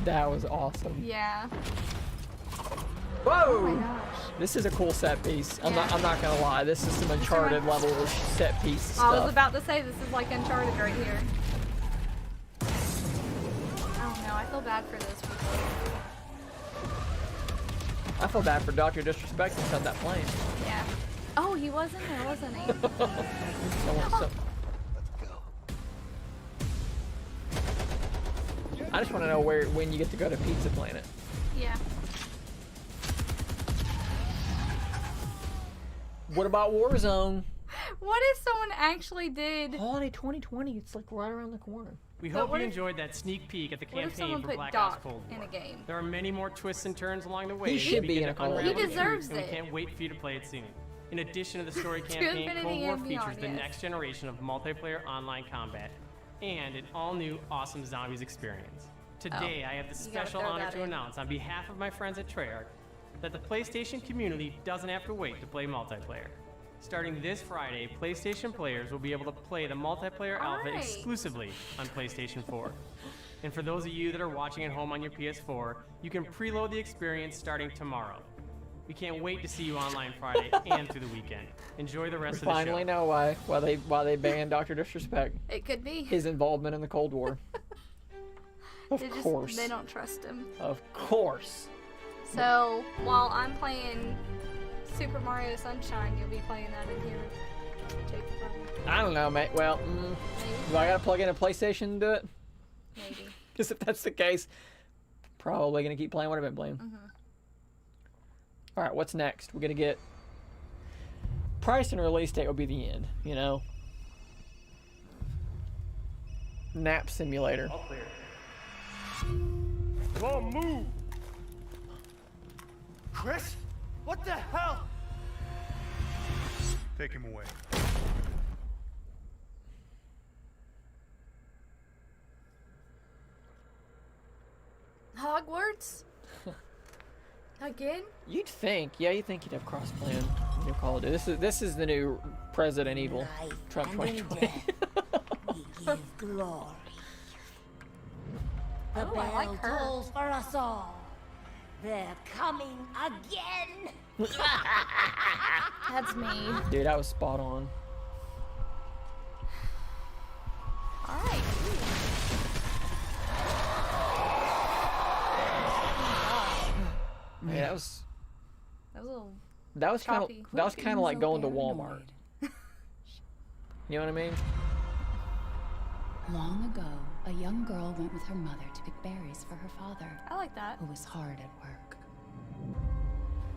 That was awesome. Yeah. Whoa! Oh my gosh. This is a cool set piece. I'm not gonna lie. This is some Uncharted level set piece stuff. I was about to say this is like Uncharted right here. I don't know. I feel bad for those people. I feel bad for Dr. Disrespect who cut that plane. Yeah. Oh, he was in there, wasn't he? I just want to know when you get to go to Pizza Planet. Yeah. What about Warzone? What if someone actually did? Holiday 2020. It's like right around the corner. We But hope what you if- enjoyed that sneak peek at the What if campaign someone for put Black Ops Doc Cold in War. a game? There are many more twists and turns along the way. He as should we be begin in a to Call of unravel Duty. the He deserves truth, and it. we can't wait for you to play it soon. In addition to the story To campaign, infinity Cold War and features beyond, the yes. next generation of multiplayer online combat and an all-new awesome zombies experience. Today, I have the You gotta special throw honor that to in. announce on behalf of my friends at Treyarch that the PlayStation community doesn't have to wait to play multiplayer. Starting this Friday, PlayStation players will be able to play the multiplayer alpha Alright. exclusively on PlayStation 4. And for those of you that are watching at home on your PS4, you can preload the experience starting tomorrow. We can't wait to see you online Friday and through the weekend. Enjoy the We rest of the show. finally know why they banned Dr. Disrespect. It could be. His involvement in the Cold War. Of They course. They don't trust him. Of course. So while I'm playing Super Mario Sunshine, you'll be playing that in here. Jacob, probably. I don't know, mate. Well, do I gotta plug in a PlayStation to do it? Maybe. Because if that's the case, probably gonna keep playing what I've been playing. All right, what's next? We're gonna get price and release date will be the end. You know, nap simulator. All clear. Come on, move! Chris? What the hell? Take him away. Hogwarts? Again? You'd think, yeah, you'd think you'd have cross-play in new Call of Duty. This is the new President Evil, Trump 2020. Give glory. The Oh, I like bell her. tolls for us all. They're coming again. That's me. Dude, that was spot on. Alright. Man, that was That was a little kind of choppy. that was kind of like going to Walmart. You know what I mean? Long ago, a young girl went with her mother to pick berries for her father, I like that. who was hard at work.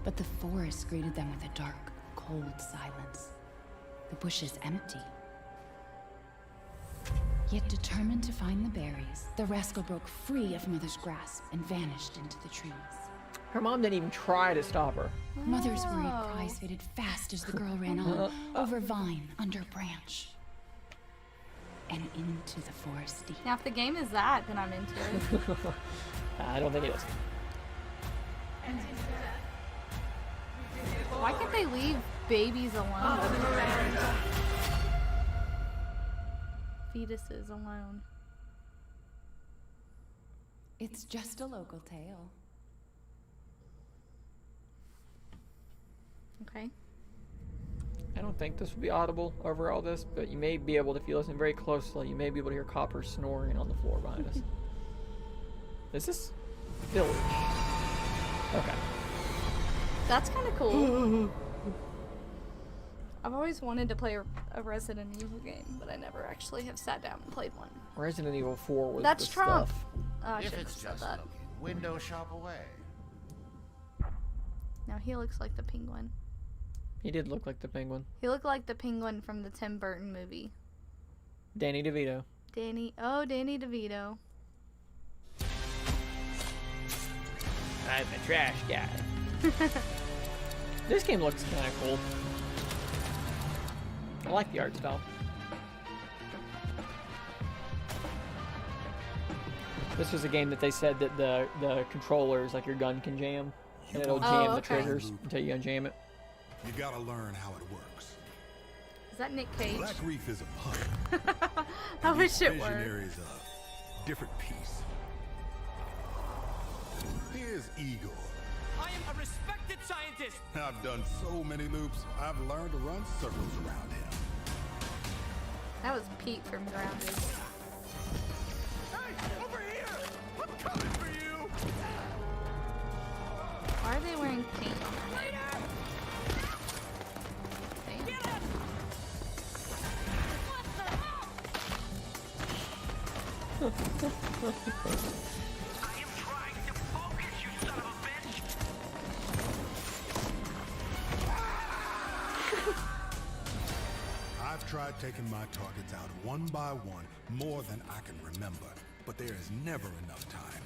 But the forest greeted them with a dark, cold silence. The bushes empty. Yet determined to find the berries, the rascal broke free of Mother's grasp and vanished into the trees. Her mom didn't even try to stop her. Mother's worried cries faded fast as the girl ran on, over vine, under branch, and into the forest deep. Now, if the game is that, then I'm into it. I don't think it is. Why can't they leave babies alone? Fetuses alone. It's just a local tale. Okay. I don't think this will be audible over all this, but you may be able to, if you listen very closely, you may be able to hear Copper snoring on the floor behind us. Is this village? Okay. That's kind of cool. I've always wanted to play a Resident Evil game, but I never actually have sat down and played one. Resident Evil 4 was That's the Trump. stuff. Oh, I If shouldn't it's have said just that. looking, window shop away. Now he looks like the penguin. He did look like the penguin. He looked like the penguin from the Tim Burton movie. Danny DeVito. Danny DeVito. I'm the trash guy. This game looks kind of cool. I like the art style. This was a game that they said that the controllers, like your gun, can jam, and it'll jam the triggers until you unjam it. You gotta learn how it works. Is that Nick Cage? Black Reef is a puzzle. I wish it Each were. visionary is a different piece. Here's Igor. I am a respected scientist. I've done so many loops, I've learned to run circles around him. That was Pete from Grounded. Hey, over here! I'm coming for you! Why are they wearing paint on their head? I've tried tried taking my targets out one by one more than I can remember, but there is never enough time.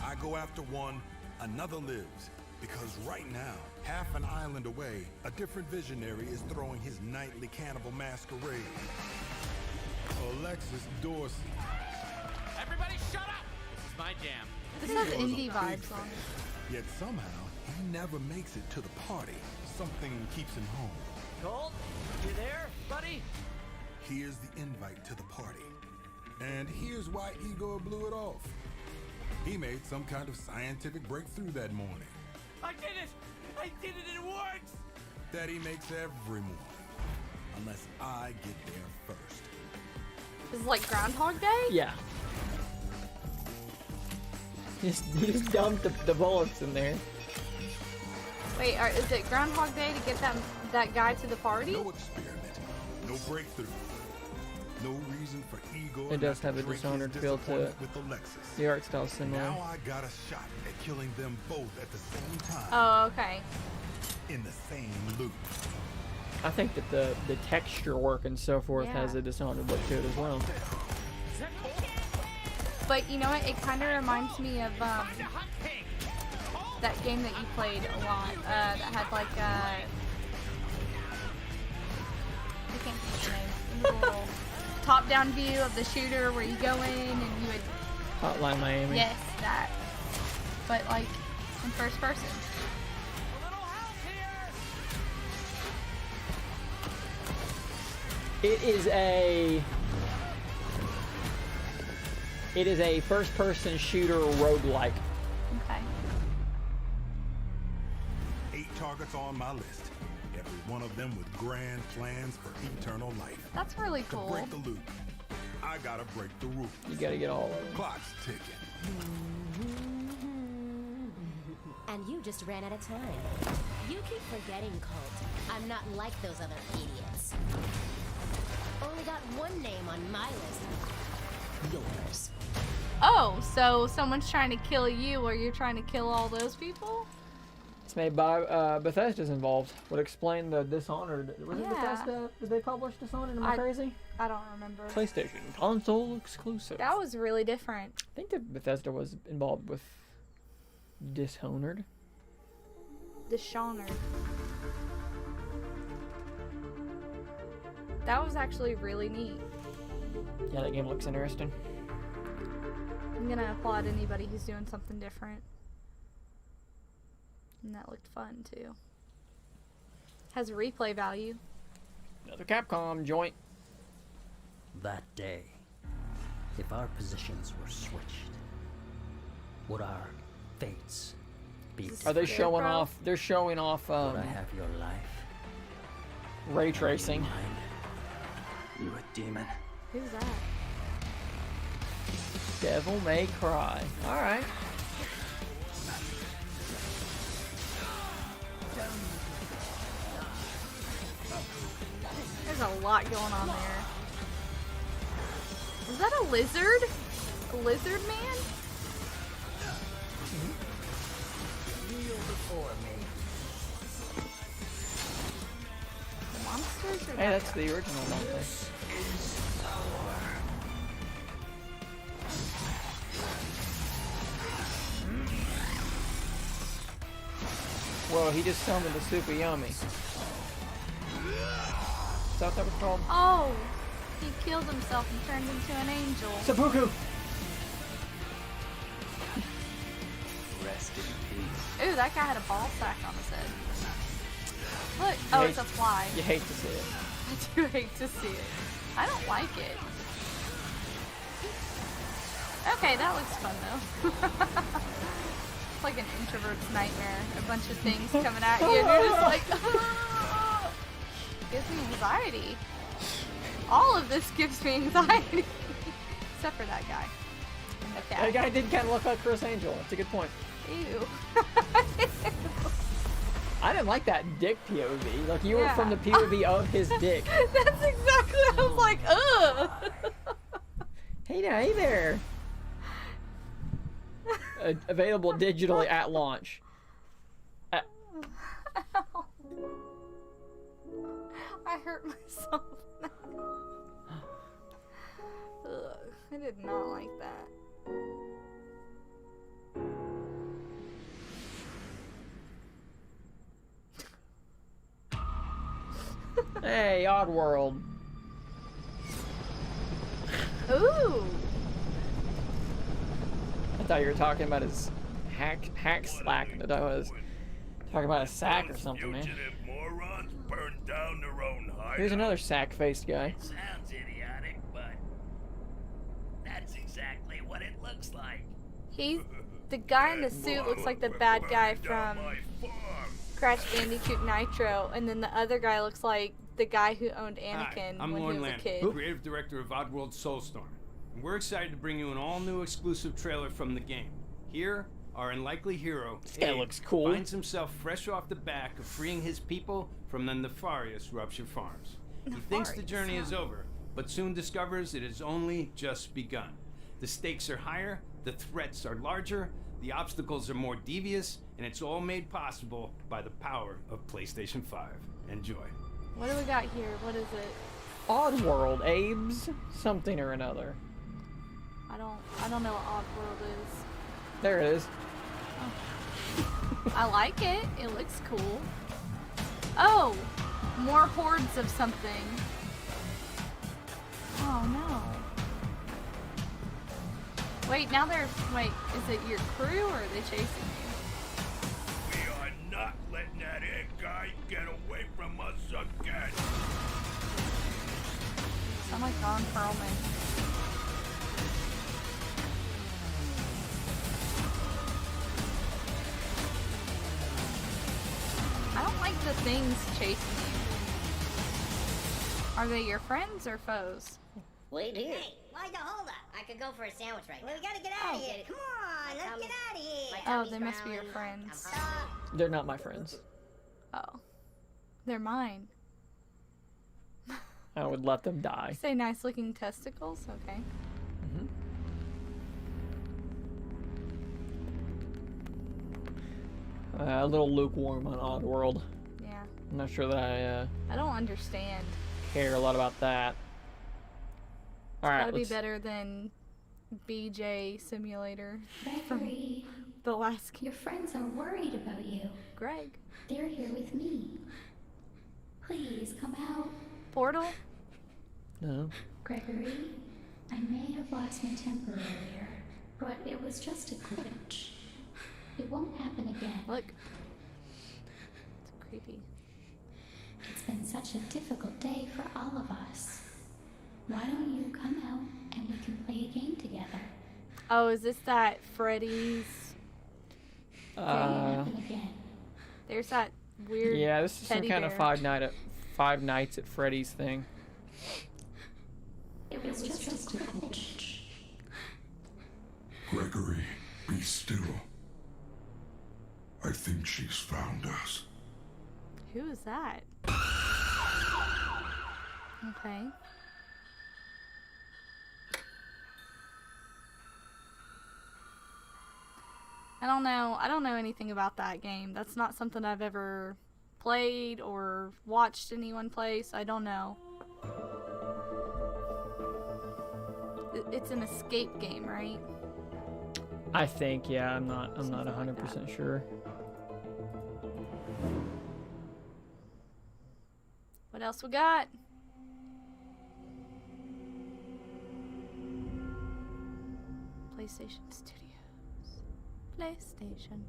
I go after one, another lives. Because right now, half an island away, a different visionary is throwing his nightly cannibal masquerade. Alexis Dorsey. Everybody shut up! This is my jam. This has indie vibes on it. Yet somehow, he never makes it to the party. Something keeps him home. Colt, you there, buddy? Here's the invite to the party. And here's why Igor blew it off. He made some kind of scientific breakthrough that morning. I did it! I did it! It works! That he makes every morning. Unless I get there first. This is like Groundhog Day? Yeah. He just dumped the bullets in there. Wait, is it Groundhog Day to get that guy to the party? No experiment, no breakthrough, no reason for Igor. It does have a Dishonored feel to it. With Alexis. The art style's similar. Now I got a shot at killing them both at the same time. Oh, okay. In the same loop. I think that the texture work and so forth Yeah. has a Dishonored look to it as well. But you know what? It kind of reminds me of that game that you played a lot. That had like I can't think of the name. The little top-down view of the shooter where you go in and you would. Hotline Miami. Yes, that. But like in first person. It is a first-person shooter roguelike. Okay. 8 targets on my list. Every one of them with grand plans for eternal life. That's really cool. To break the loop, I gotta break the rule. You gotta get all of them. Clock's ticking. And you just ran out of time. You keep forgetting, Colt. I'm not like those other idiots. Only got one name on my list. Yours. Oh, so someone's trying to kill you or you're trying to kill all those people? It's made by Bethesda's involved. Would explain the Dishonored. Was it Bethesda? Did they publish Dishonored? Am I crazy? I don't remember. PlayStation console exclusive. That was really different. I think that Bethesda was involved with Dishonored. Dishonored. That was actually really neat. Yeah, that game looks interesting. I'm gonna applaud anybody who's doing something different. And that looked fun too. Has replay value. Another Capcom joint. That day, if our positions were switched, would our fates be Are they showing off? They're showing off. Would I have your life? Ray tracing. You a demon? Who's that? Devil May Cry. All right. There's a lot going on there. Is that a lizard? A lizard man? Kneel before me. Monsters? Or Hey, that's the original one. Whoa, he just summoned the Super Yummy. Is that what that was called? Oh! He killed himself and turned into an angel. Seppuku! Rest in peace. Ooh, that guy had a ball sack on his head. Look, You oh, hate- it's a fly. You hate to see it. I do hate to see it. I don't like it. Okay, that looks fun though. It's like an introvert's nightmare. A bunch of things coming at you and you're just like, ah! Gives me anxiety. All of this gives me anxiety. Except for that guy. And the cat. That guy did kind of look like Chris Angel. That's a good point. Ew. I didn't like that dick POV. Like, you were from the Yeah. POV of his dick. That's exactly what I was like, ugh. Hey there. Available digitally at launch. I hurt myself. Ugh, I did not like that. Hey, Oddworld. Ooh. I thought you were talking about his hack slack. I thought I was talking about a sack or something, man. Morons burned down their own hideout. Here's another sack-faced guy. Sounds idiotic, but that's exactly what it looks like. The guy in the suit looks like the bad guy from Crash Bandicoot Nitro, and then the other guy looks like the guy who owned Anakin I'm when Lorne he was a Land, kid. creative director of Oddworld Soulstorm. And we're excited to bring you an all-new exclusive trailer from the game. Here, our unlikely hero, guy Abe, looks cool. finds himself fresh off the back of freeing his people from the nefarious Rupture Farms. He thinks the journey is over, but soon discovers it has only just begun. The stakes are higher, the threats are larger, the obstacles are more devious, and it's all made possible by the power of PlayStation 5. Enjoy. What do we got here? What is it? Oddworld, Abe's something or another. I don't know what Oddworld is. There it is. I like it. It looks cool. Oh, more hordes of something. Oh no. Wait, now they're is it your crew or are they chasing you? We are not letting that egg guy get away from us again. Sound like Ron Perlman. I don't like the things chasing you. Are they your friends or foes? Wait here. Hey, why the hold up? I could go for a sandwich right now. Well, we gotta get out of here. Come on, let's get out of here. Oh, they must be your friends. They're not my friends. Oh. They're mine. I would let them die. Say nice looking testicles? Okay. A little lukewarm on Oddworld. Yeah. I'm not sure that I don't understand. care a lot about that. Alright, Gotta be better than BJ Simulator from the last game. Your friends are worried about you. Greg. They're here with me. Please come out. Portal? No. Gregory, I may have lost my temper earlier, but it was just a glitch. It won't happen again. Look. It's creepy. It's been such a difficult day for all of us. Why don't you come out and we can play a game together? Oh, is this that Freddy's? Again. There's that weird. Yeah, this is some teddy kind of bear. Five Nights at Freddy's thing. It was just a glitch. Gregory, be still. I think she's found us. Who is that? Okay. I don't know anything about that game. That's not something I've ever played or watched anyone play, so I don't know. It's an escape game, right? I think, yeah, I'm not 100% sure. What else we got? PlayStation Studios. PlayStation.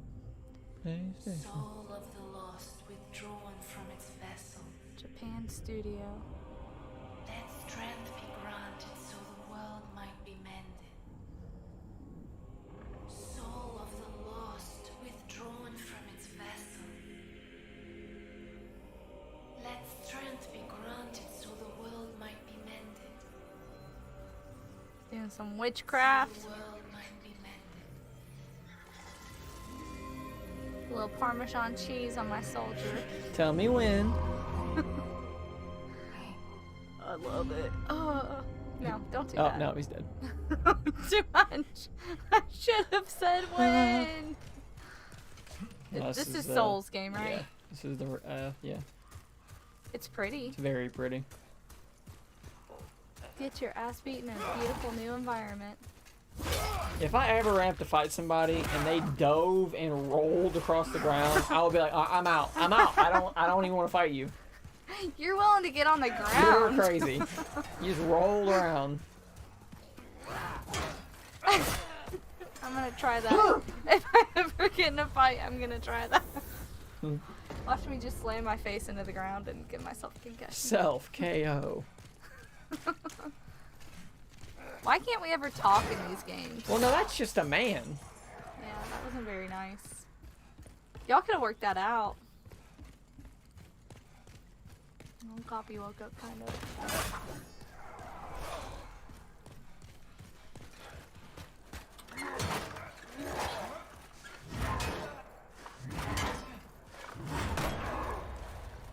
Soul of the lost withdrawn from its vessel. Japan Studio. Let strength be granted so the world might be mended. Soul of the lost withdrawn from its vessel. Let strength be granted so the world might be mended. Doing some witchcraft. So the world might be mended. A little Parmesan cheese on my soldier. Tell me when. I love it. Oh, no, don't do Oh, that. no, he's dead. Too much. I should have said when. No, This is Soul's game, right? Yeah, this is the, yeah. It's pretty. It's very pretty. Get your ass beat in a beautiful new environment. If I ever ran up to fight somebody and they dove and rolled across the ground, I would be like, I'm out. I'm out. I don't even want to fight you. You're willing to get on the ground. You're crazy. You just rolled around. I'm gonna try that. If I ever get in a fight, I'm gonna try that. Watch me just slam my face into the ground and give myself a concussion. Self KO. Why can't we ever talk in these games? Well, no, that's just a man. Yeah, that wasn't very nice. Y'all could have worked that out. Oh, Copy woke up kind of.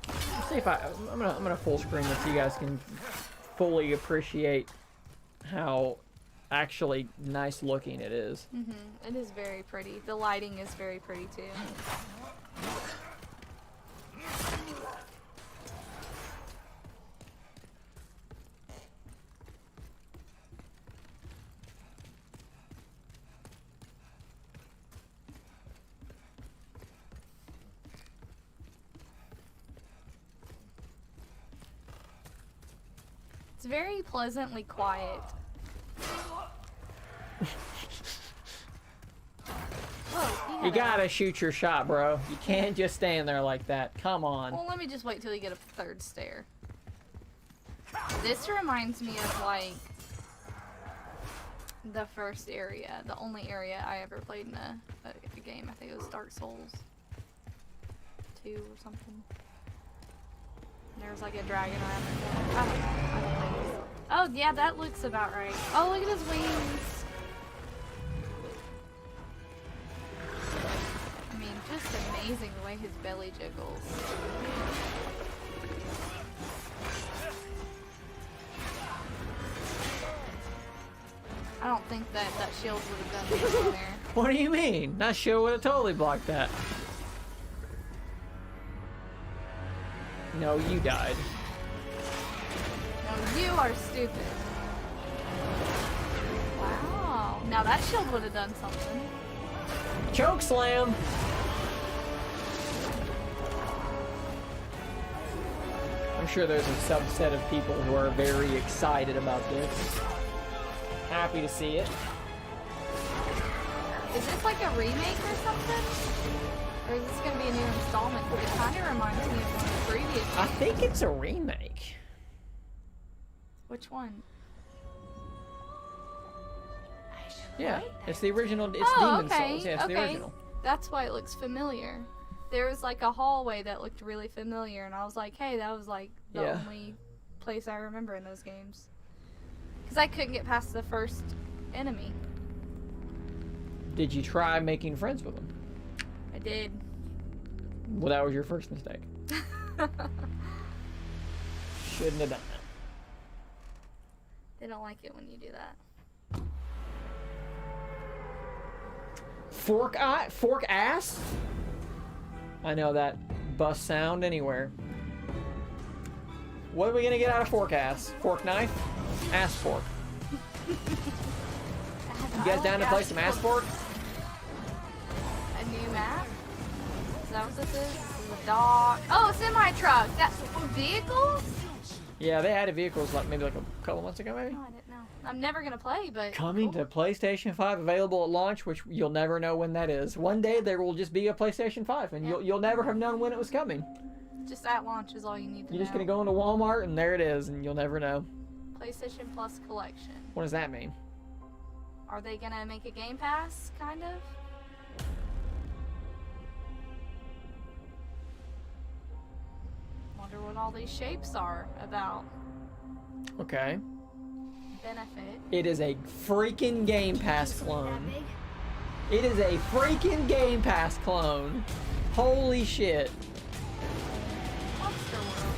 Let's see if I'm gonna full screen this so you guys can fully appreciate how actually nice looking it is. It is very pretty. The lighting is very pretty too. It's very pleasantly quiet. Whoa, You gotta shoot your shot, bro. You can't just stand there like that. Come on. Well, let me just wait till you get a third stair. This reminds me of like the first area, the only area I ever played in a game. I think it was Dark Souls 2 or something. There was like a dragon around there. I don't know. Oh yeah, that looks about right. Oh, look at his wings. I mean, just amazing the way his belly jiggles. I don't think that shield would have done anything there. What do you mean? That shield would have totally blocked that. No, you died. No, you are stupid. Wow. Now that shield would have done something. Choke slam. I'm sure there's a subset of people who are very excited about this. Happy to see it. Is this like a remake or something? Or is this going to be a new installment? Because it kind of reminds me of one of the previous games. I think it's a remake. Which one? Yeah, it's the original. It's Oh, Demon okay. Souls. Yeah, it's okay. the original. That's why it looks familiar. There was like a hallway that looked really familiar, and I was like, hey, that was like the only place I remember in those games. Because I couldn't get past the first enemy. Did you try making friends with them? I did. Well, that was your first mistake. Shouldn't have done that. They don't like it when you do that. Fork ass? I know that bus sound anywhere. What are we gonna get out of fork ass? Fork knife? Ass fork. You guys down to play some ass fork? A new map? Is that what this is? This is a dog. Oh, a semi-truck. That's vehicles? Yeah, they added vehicles like maybe like a couple months ago, maybe. Oh, I didn't know. I'm never gonna play, but Coming to PlayStation 5, available at launch, which you'll never know when that is. One day there will just be a PlayStation 5, and you'll never have known when it was coming. just at launch is all you need to know. You're just gonna go into Walmart and there it is, and you'll never know. PlayStation Plus collection. What does that mean? Are they gonna make a Game Pass, kind of? Wonder what all these shapes are about. Okay. Benefit. It is a freaking Game Pass clone. It is a freaking Game Pass clone. Holy shit. Monster World.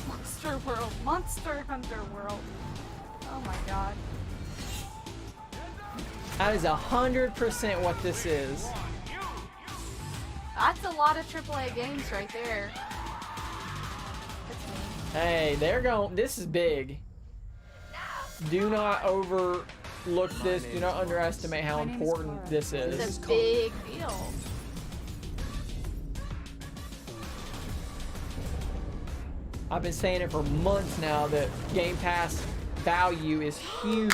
Monster World. Monster Hunter World. Oh my god. That is 100% what this is. That's a lot of AAA games right there. It's Hey, they're going. This is big. Do not overlook this. Do not underestimate how important this is. It's a big deal. I've been saying it for months now that Game Pass value is huge.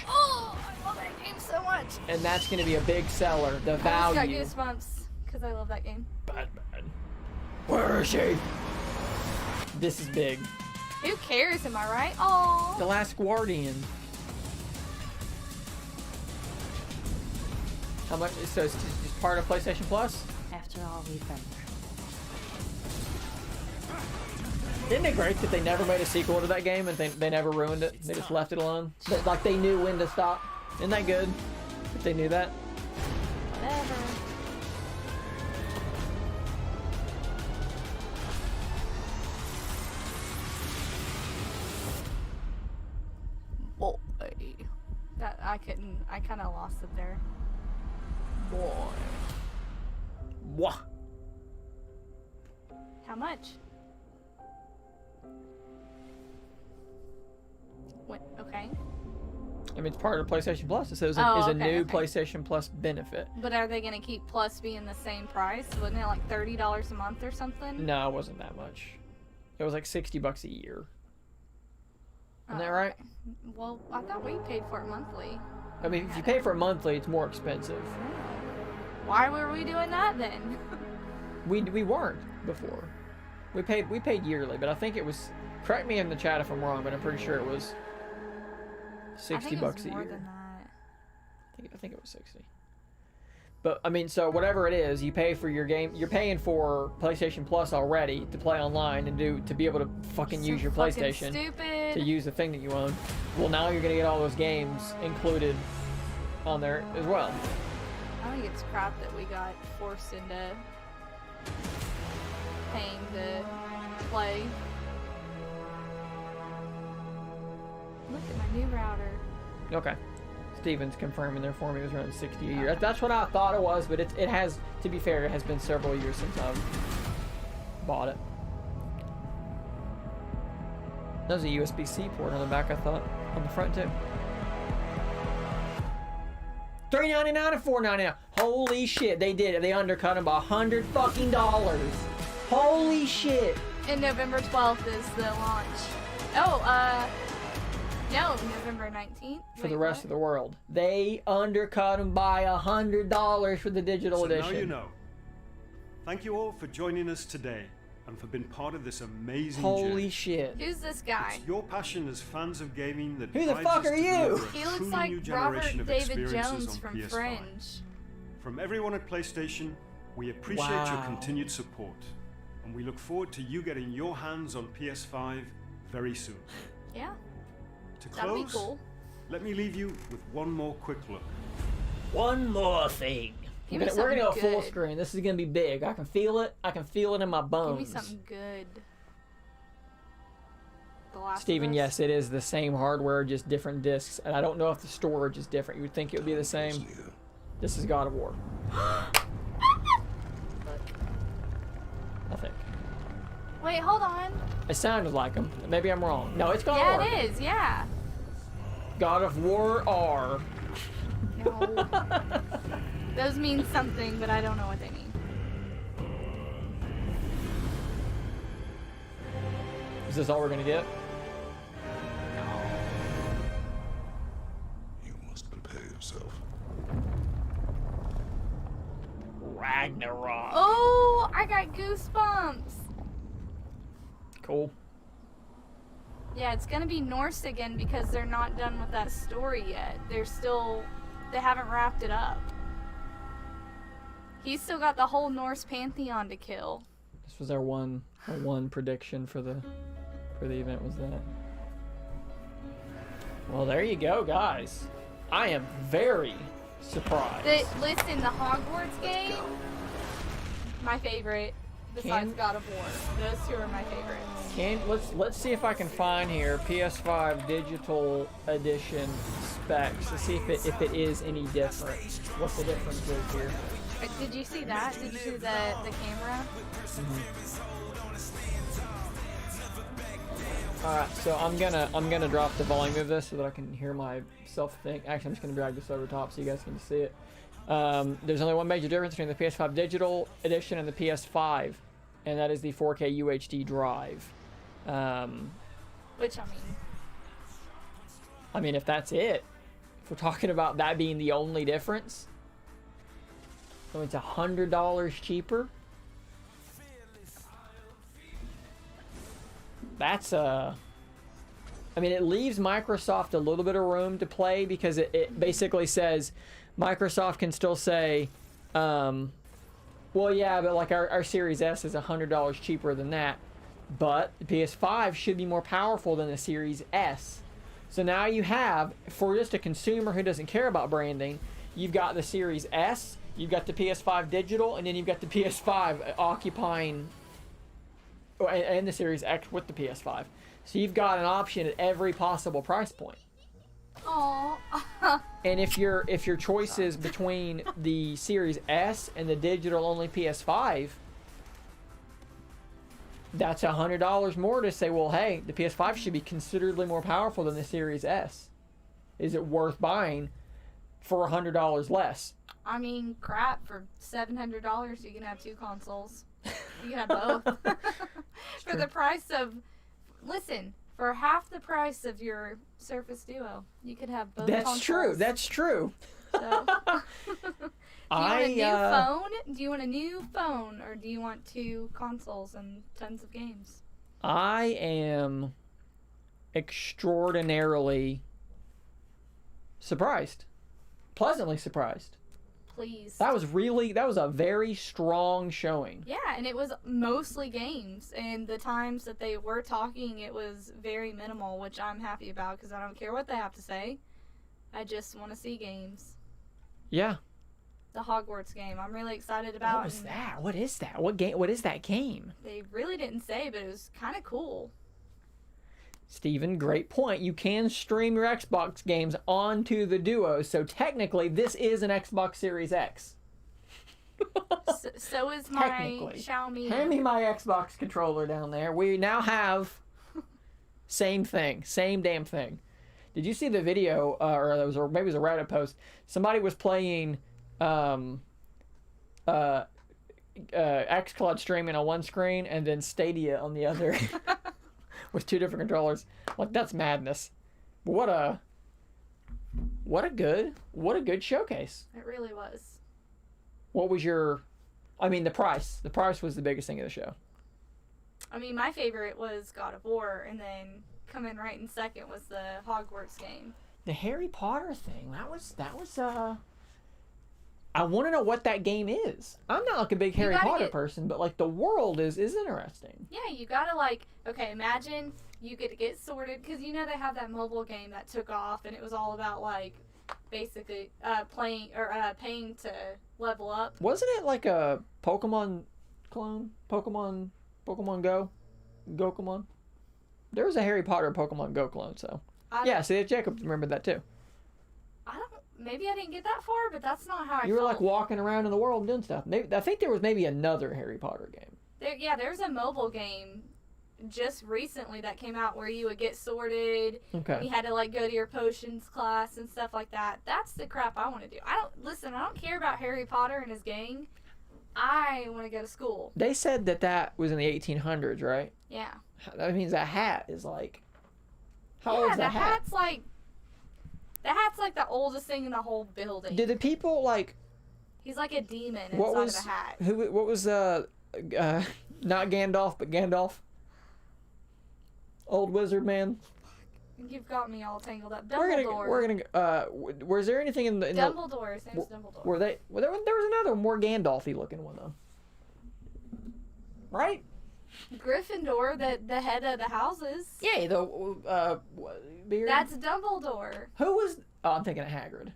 Oh, I love that game so much. And that's going to be a big seller. The I value. just got goosebumps because I love that game. Batman. Where is she? This is big. Who cares? Am I right? Oh. The Last Guardian. How much? So it's just part of PlayStation Plus? After all we've been through. Isn't it great that they never made a sequel to that game and they never ruined it? They just left it alone. Like they knew when to stop. Isn't that good? That they knew that. Whatever. Boy. That I couldn't. I kind of lost it there. Boy. Wah. How much? What? Okay. I mean, it's part of PlayStation Plus. It says Oh, is a okay, new okay. PlayStation Plus benefit. But are they gonna keep Plus being the same price? Wasn't it like $30 a month or something? No, it wasn't that much. It was like $60 a year. Isn't that right? Well, I thought we paid for it monthly. I mean, if you pay for it monthly, it's more expensive. Why were we doing that then? We weren't before. We paid yearly, but I think it was. Correct me in the chat if I'm wrong, but I'm pretty sure it was $60 a year. I think it was 60. But I mean, so whatever it is, you pay for your game. You're paying for PlayStation Plus already to play online and to be able to fucking use your PlayStation stupid. to use the thing that you own. Well, now you're gonna get all those games included on there as well. I think it's crap that we got forced into paying to play. Look at my new router. Okay. Steven's confirming there for me it was around 60 a year. That's what I thought it was, but it has, to be fair, it has been several years since I've bought it. There's a USB-C port on the back, I thought. On the front, too. $3.99 and $4.99. Holy shit, they did it. They undercut them by $100 fucking dollars. Holy shit. And November 12th is the launch. Oh, no, November 19th. For the rest of the world. They undercut them by $100 for the digital edition. So now you know. Thank you all for joining us today and for being part of this amazing journey. Holy shit. Who's this guy? It's your passion as fans of gaming that Who the drives fuck us are to you? deliver a He looks truly like new Robert generation of David experiences Jones on from PS5. Fringe. From everyone at PlayStation, we appreciate your Wow. continued support, and we look forward to you getting your hands on PS5 very soon. Yeah. To That'd be close, cool. let me leave you with one more quick look. One more thing. Give me We're gonna go something full good. screen. This is gonna be big. I can feel it. I can feel it in my bones. Give me something good. The Last Steven, of Us? yes, it is the same hardware, just different discs. And I don't know if the storage is different. You would think it would be the same. This is God of War. I think. Wait, hold on. It sounded like him. Maybe I'm wrong. No, it's God of War. Yeah, it is. Yeah. God of War R. No. Those mean something, but I don't know what they mean. Is this all we're gonna get? You must prepare yourself. Ragnarok. Oh, I got goosebumps. Cool. Yeah, it's gonna be Norse again because they're not done with that story yet. They haven't wrapped it up. He's still got the whole Norse pantheon to kill. This was our one prediction for the event was that. Well, there you go, guys. I am very surprised. Listen, the Hogwarts game, my favorite. Besides God of War, those two are my favorites. Let's see if I can find here PS5 digital edition specs to see if it is any different. What the difference is here. Did you see that? Did you see the camera? Alright, so I'm gonna drop the volume of this so that I can hear myself think. Actually, I'm just gonna drag this over top so you guys can see it. There's only one major difference between the PS5 Digital Edition and the PS5, and that is the 4K UHD drive. Which, I mean, if that's it, if we're talking about that being the only difference, so it's $100 cheaper. That's I mean, it leaves Microsoft a little bit of room to play because it basically says Microsoft can still say, well, yeah, but like our Series S is $100 cheaper than that, but the PS5 should be more powerful than the Series S. So now you have, for just a consumer who doesn't care about branding, you've got the Series S, you've got the PS5 Digital, and then you've got the PS5 occupying, and the Series X with the PS5. So you've got an option at every possible price point. Aww. And if your choice is between the Series S and the digital only PS5, that's $100 more to say, well, hey, the PS5 should be considerably more powerful than the Series S. Is it worth buying for $100 less? I mean, crap, for $700 you can have 2 consoles. You can have both. For the price of, listen, for half the price of your Surface Duo, you could have both consoles. True. That's true. So, do you want a new phone? Do you want a new phone, or do you want 2 consoles and tons of games? I am extraordinarily surprised. Pleasantly surprised. Please. That was a very strong showing. Yeah, and it was mostly games, and the times that they were talking, it was very minimal, which I'm happy about because I don't care what they have to say. I just want to see games. Yeah. The Hogwarts game, I'm really excited about. What was that? What is that? What game? What is that game? They really didn't say, but it was kind of cool. Steven, great point. You can stream your Xbox games onto the Duo, so technically this is an Xbox Series X. So is my Xiaomi. Hand me my Xbox controller down there. We now have same thing, same damn thing. Did you see the video, or maybe it was a Reddit post? Somebody was playing xCloud streaming on one screen and then Stadia on the other. With 2 different controllers. Like, that's madness. But what a good showcase. It really was. What was the price. The price was the biggest thing of the show. I mean, my favorite was God of War, and then coming right in second was the Hogwarts game. The Harry Potter thing, that was I want to know what that game is. I'm not like a big Harry Potter person, but like the world is interesting. Yeah, you gotta okay, imagine you get to get sorted, because you know they have that mobile game that took off, and it was all about basically paying to level up. Wasn't it like a Pokemon clone? Pokemon Go? Gokemon? There was a Harry Potter Pokemon Go clone, so. Yeah, see, Jacob remembered that too. Maybe I didn't get that far, but that's not how I felt. You were like walking around in the world doing stuff. I think there was maybe another Harry Potter game. There's a mobile game just recently that came out where you would get sorted. Okay. And you had to go to your potions class and stuff like that. That's the crap I want to do. I don't care about Harry Potter and his gang. I want to go to school. They said that was in the 1800s, right? Yeah. That means that hat is how old is that hat? The hat's the oldest thing in the whole building. Did the people He's like a demon inside of a hat. What was not Gandalf, but Gandalf? Old wizard man. You've got me all tangled up. Dumbledore. Was there anything in the Dumbledore? His name's Dumbledore. Were they? Well, there was another more Gandalf-y looking one though. Right? Gryffindor, the head of the houses. Yeah, the beard. That's Dumbledore. Who was? Oh, I'm thinking of Hagrid.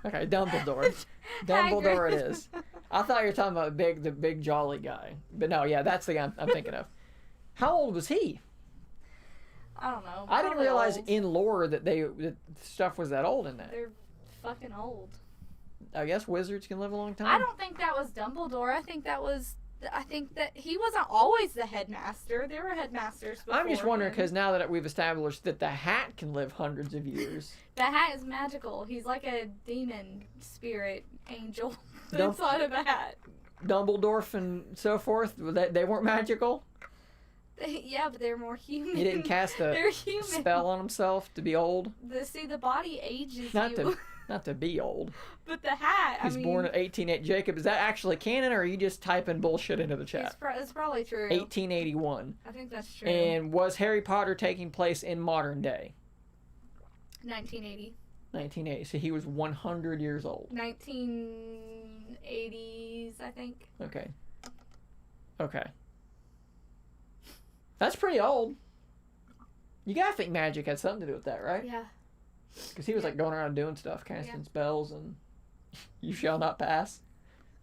Okay, Dumbledore. Dumbledore it is. I thought you were talking about the big jolly guy, but no, yeah, that's the guy I'm thinking of. How old was he? I don't know. I didn't realize in lore that stuff was that old in that. They're fucking old. I guess wizards can live a long time. I don't think that was Dumbledore. I think that was I think that he wasn't always the headmaster. There were headmasters before I'm just wondering him. because now that we've established that the hat can live hundreds of years. The hat is magical. He's like a demon spirit angel Dumb- inside of a hat. Dumbledore and so forth, they weren't magical. Yeah, but they're more human. He didn't cast a They're human. spell on himself to be old. The body ages Not you. not to be old. But the hat, He's born in 1880. Jacob, is that actually canon, or are you just typing bullshit into the chat? It's probably true. 1881. I think that's true. And was Harry Potter taking place in modern day? 1980. 1980. So he was 100 years old. 1980s, I think. Okay. Okay. That's pretty old. You gotta think magic had something to do with that, right? Yeah. Because he was like going around doing stuff, casting spells, and you shall not pass.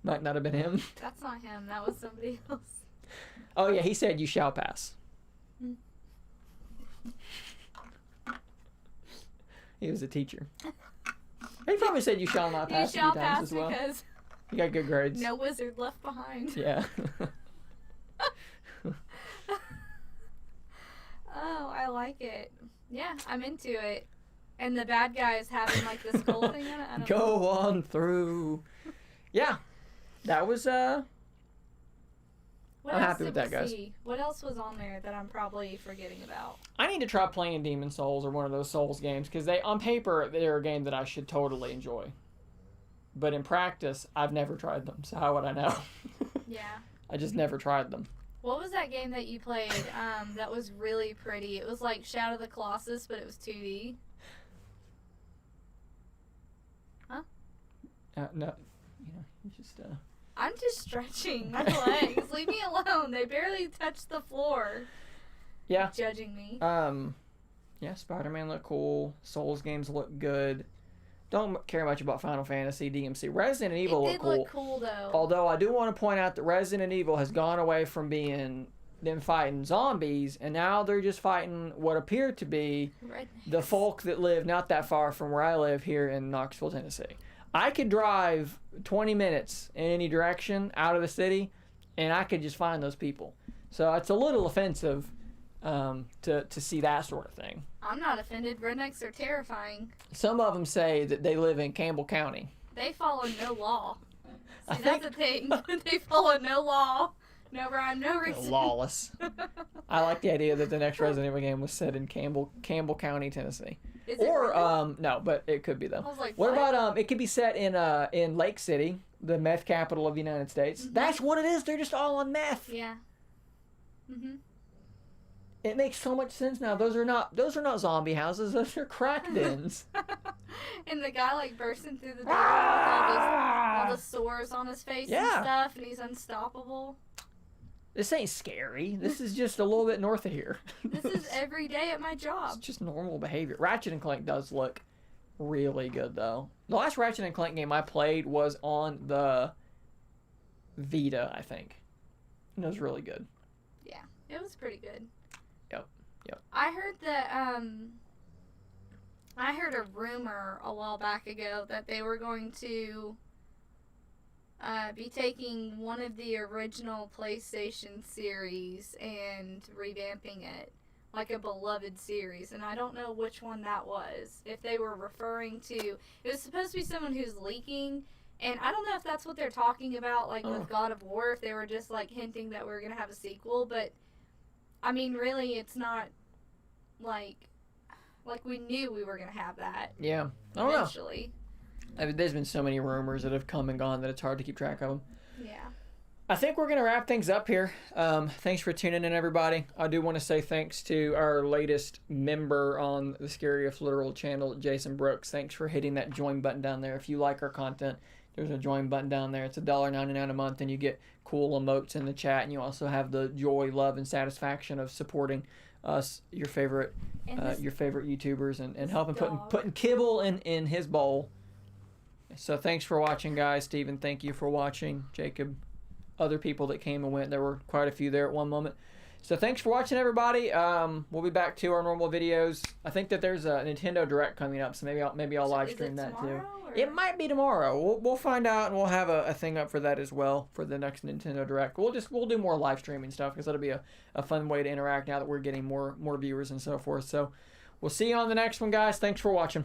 Might not have been him. That's not him. That was somebody else. Oh yeah, he said you shall pass. Mm. He was a teacher. He probably said you shall not pass You shall a few times pass as well. because You got good grades. no wizard left behind. Yeah. Oh, I like it. Yeah, I'm into it. And the bad guy is having like this skull thing on it. I don't know. Go on through. Yeah. That was What I'm else happy did with that, we guys. see? What else was on there that I'm probably forgetting about? I need to try playing Demon Souls or one of those Souls games because they, on paper, they're a game that I should totally enjoy. But in practice, I've never tried them, so how would I know? Yeah. I just never tried them. What was that game that you played that was really pretty? It was like Shadow of the Colossus, but it was 2D. Huh? No, just I'm just stretching my legs. Leave me alone. They barely touched the floor. Yeah. Judging me. Yeah, Spider-Man looked cool. Souls games look good. Don't care much about Final Fantasy, DMC. Resident Evil It did look cool. look cool though. Although I do want to point out that Resident Evil has gone away from being them fighting zombies, and now they're just fighting what appear to be the folk that live not that far from where I live here in Knoxville, Tennessee. I could drive 20 minutes in any direction out of the city, and I could just find those people. So it's a little offensive to see that sort of thing. I'm not offended. Rednecks are terrifying. Some of them say that they live in Campbell County. They follow no law. I See, that's the thing. They follow no law, no rhyme, no reason. Lawless. I like the idea that the next Resident Evil game was set in Campbell County, Tennessee. Is it Or really? no, but it could be though. I was like, what what? about it could be set in Lake City, the meth capital of the United States. Mm-hmm. That's what it is. They're just all on meth. Yeah. Mhm. It makes so much sense now. Those are not zombie houses. Those are crack dens. And the guy like bursting through the door with all the sores on his face Yeah. and stuff, and he's unstoppable. This ain't scary. This is just a little bit north of here. This is every day at my job. It's just normal behavior. Ratchet and Clank does look really good though. The last Ratchet and Clank game I played was on the Vita, I think. And it was really good. Yeah, it was pretty good. Yep. I heard that I heard a rumor a while back ago that they were going to be taking one of the original PlayStation series and revamping it like a beloved series, and I don't know which one that was. If they were referring to, it was supposed to be someone who's leaking, and I don't know if that's what they're talking about, like with God of War, if they were just like hinting that we were gonna have a sequel, but I mean, really, it's not like we knew we were gonna have that. Yeah, I don't eventually. know. I mean, there's been so many rumors that have come and gone that it's hard to keep track of them. Yeah. I think we're going to wrap things up here. Thanks for tuning in, everybody. I do want to say thanks to our latest member on the Scary If Literal channel, Jason Brooks. Thanks for hitting that join button down there. If you like our content, there's a join button down there. It's $1.99 a month, and you get cool emotes in the chat, and you also have the joy, love, and satisfaction of supporting us, your favorite YouTubers, and helping putting kibble in his bowl. So thanks for watching, guys. Steven, thank you for watching. Jacob, other people that came and went. There were quite a few there at one moment. So thanks for watching, everybody. We'll be back to our normal videos. I think that there's a Nintendo Direct coming up, so maybe I'll live stream that too. It might be tomorrow. We'll find out, and we'll have a thing up for that as well for the next Nintendo Direct. We'll do more live streaming stuff because that'll be a fun way to interact now that we're getting more viewers and so forth. So we'll see you on the next one, guys. Thanks for watching.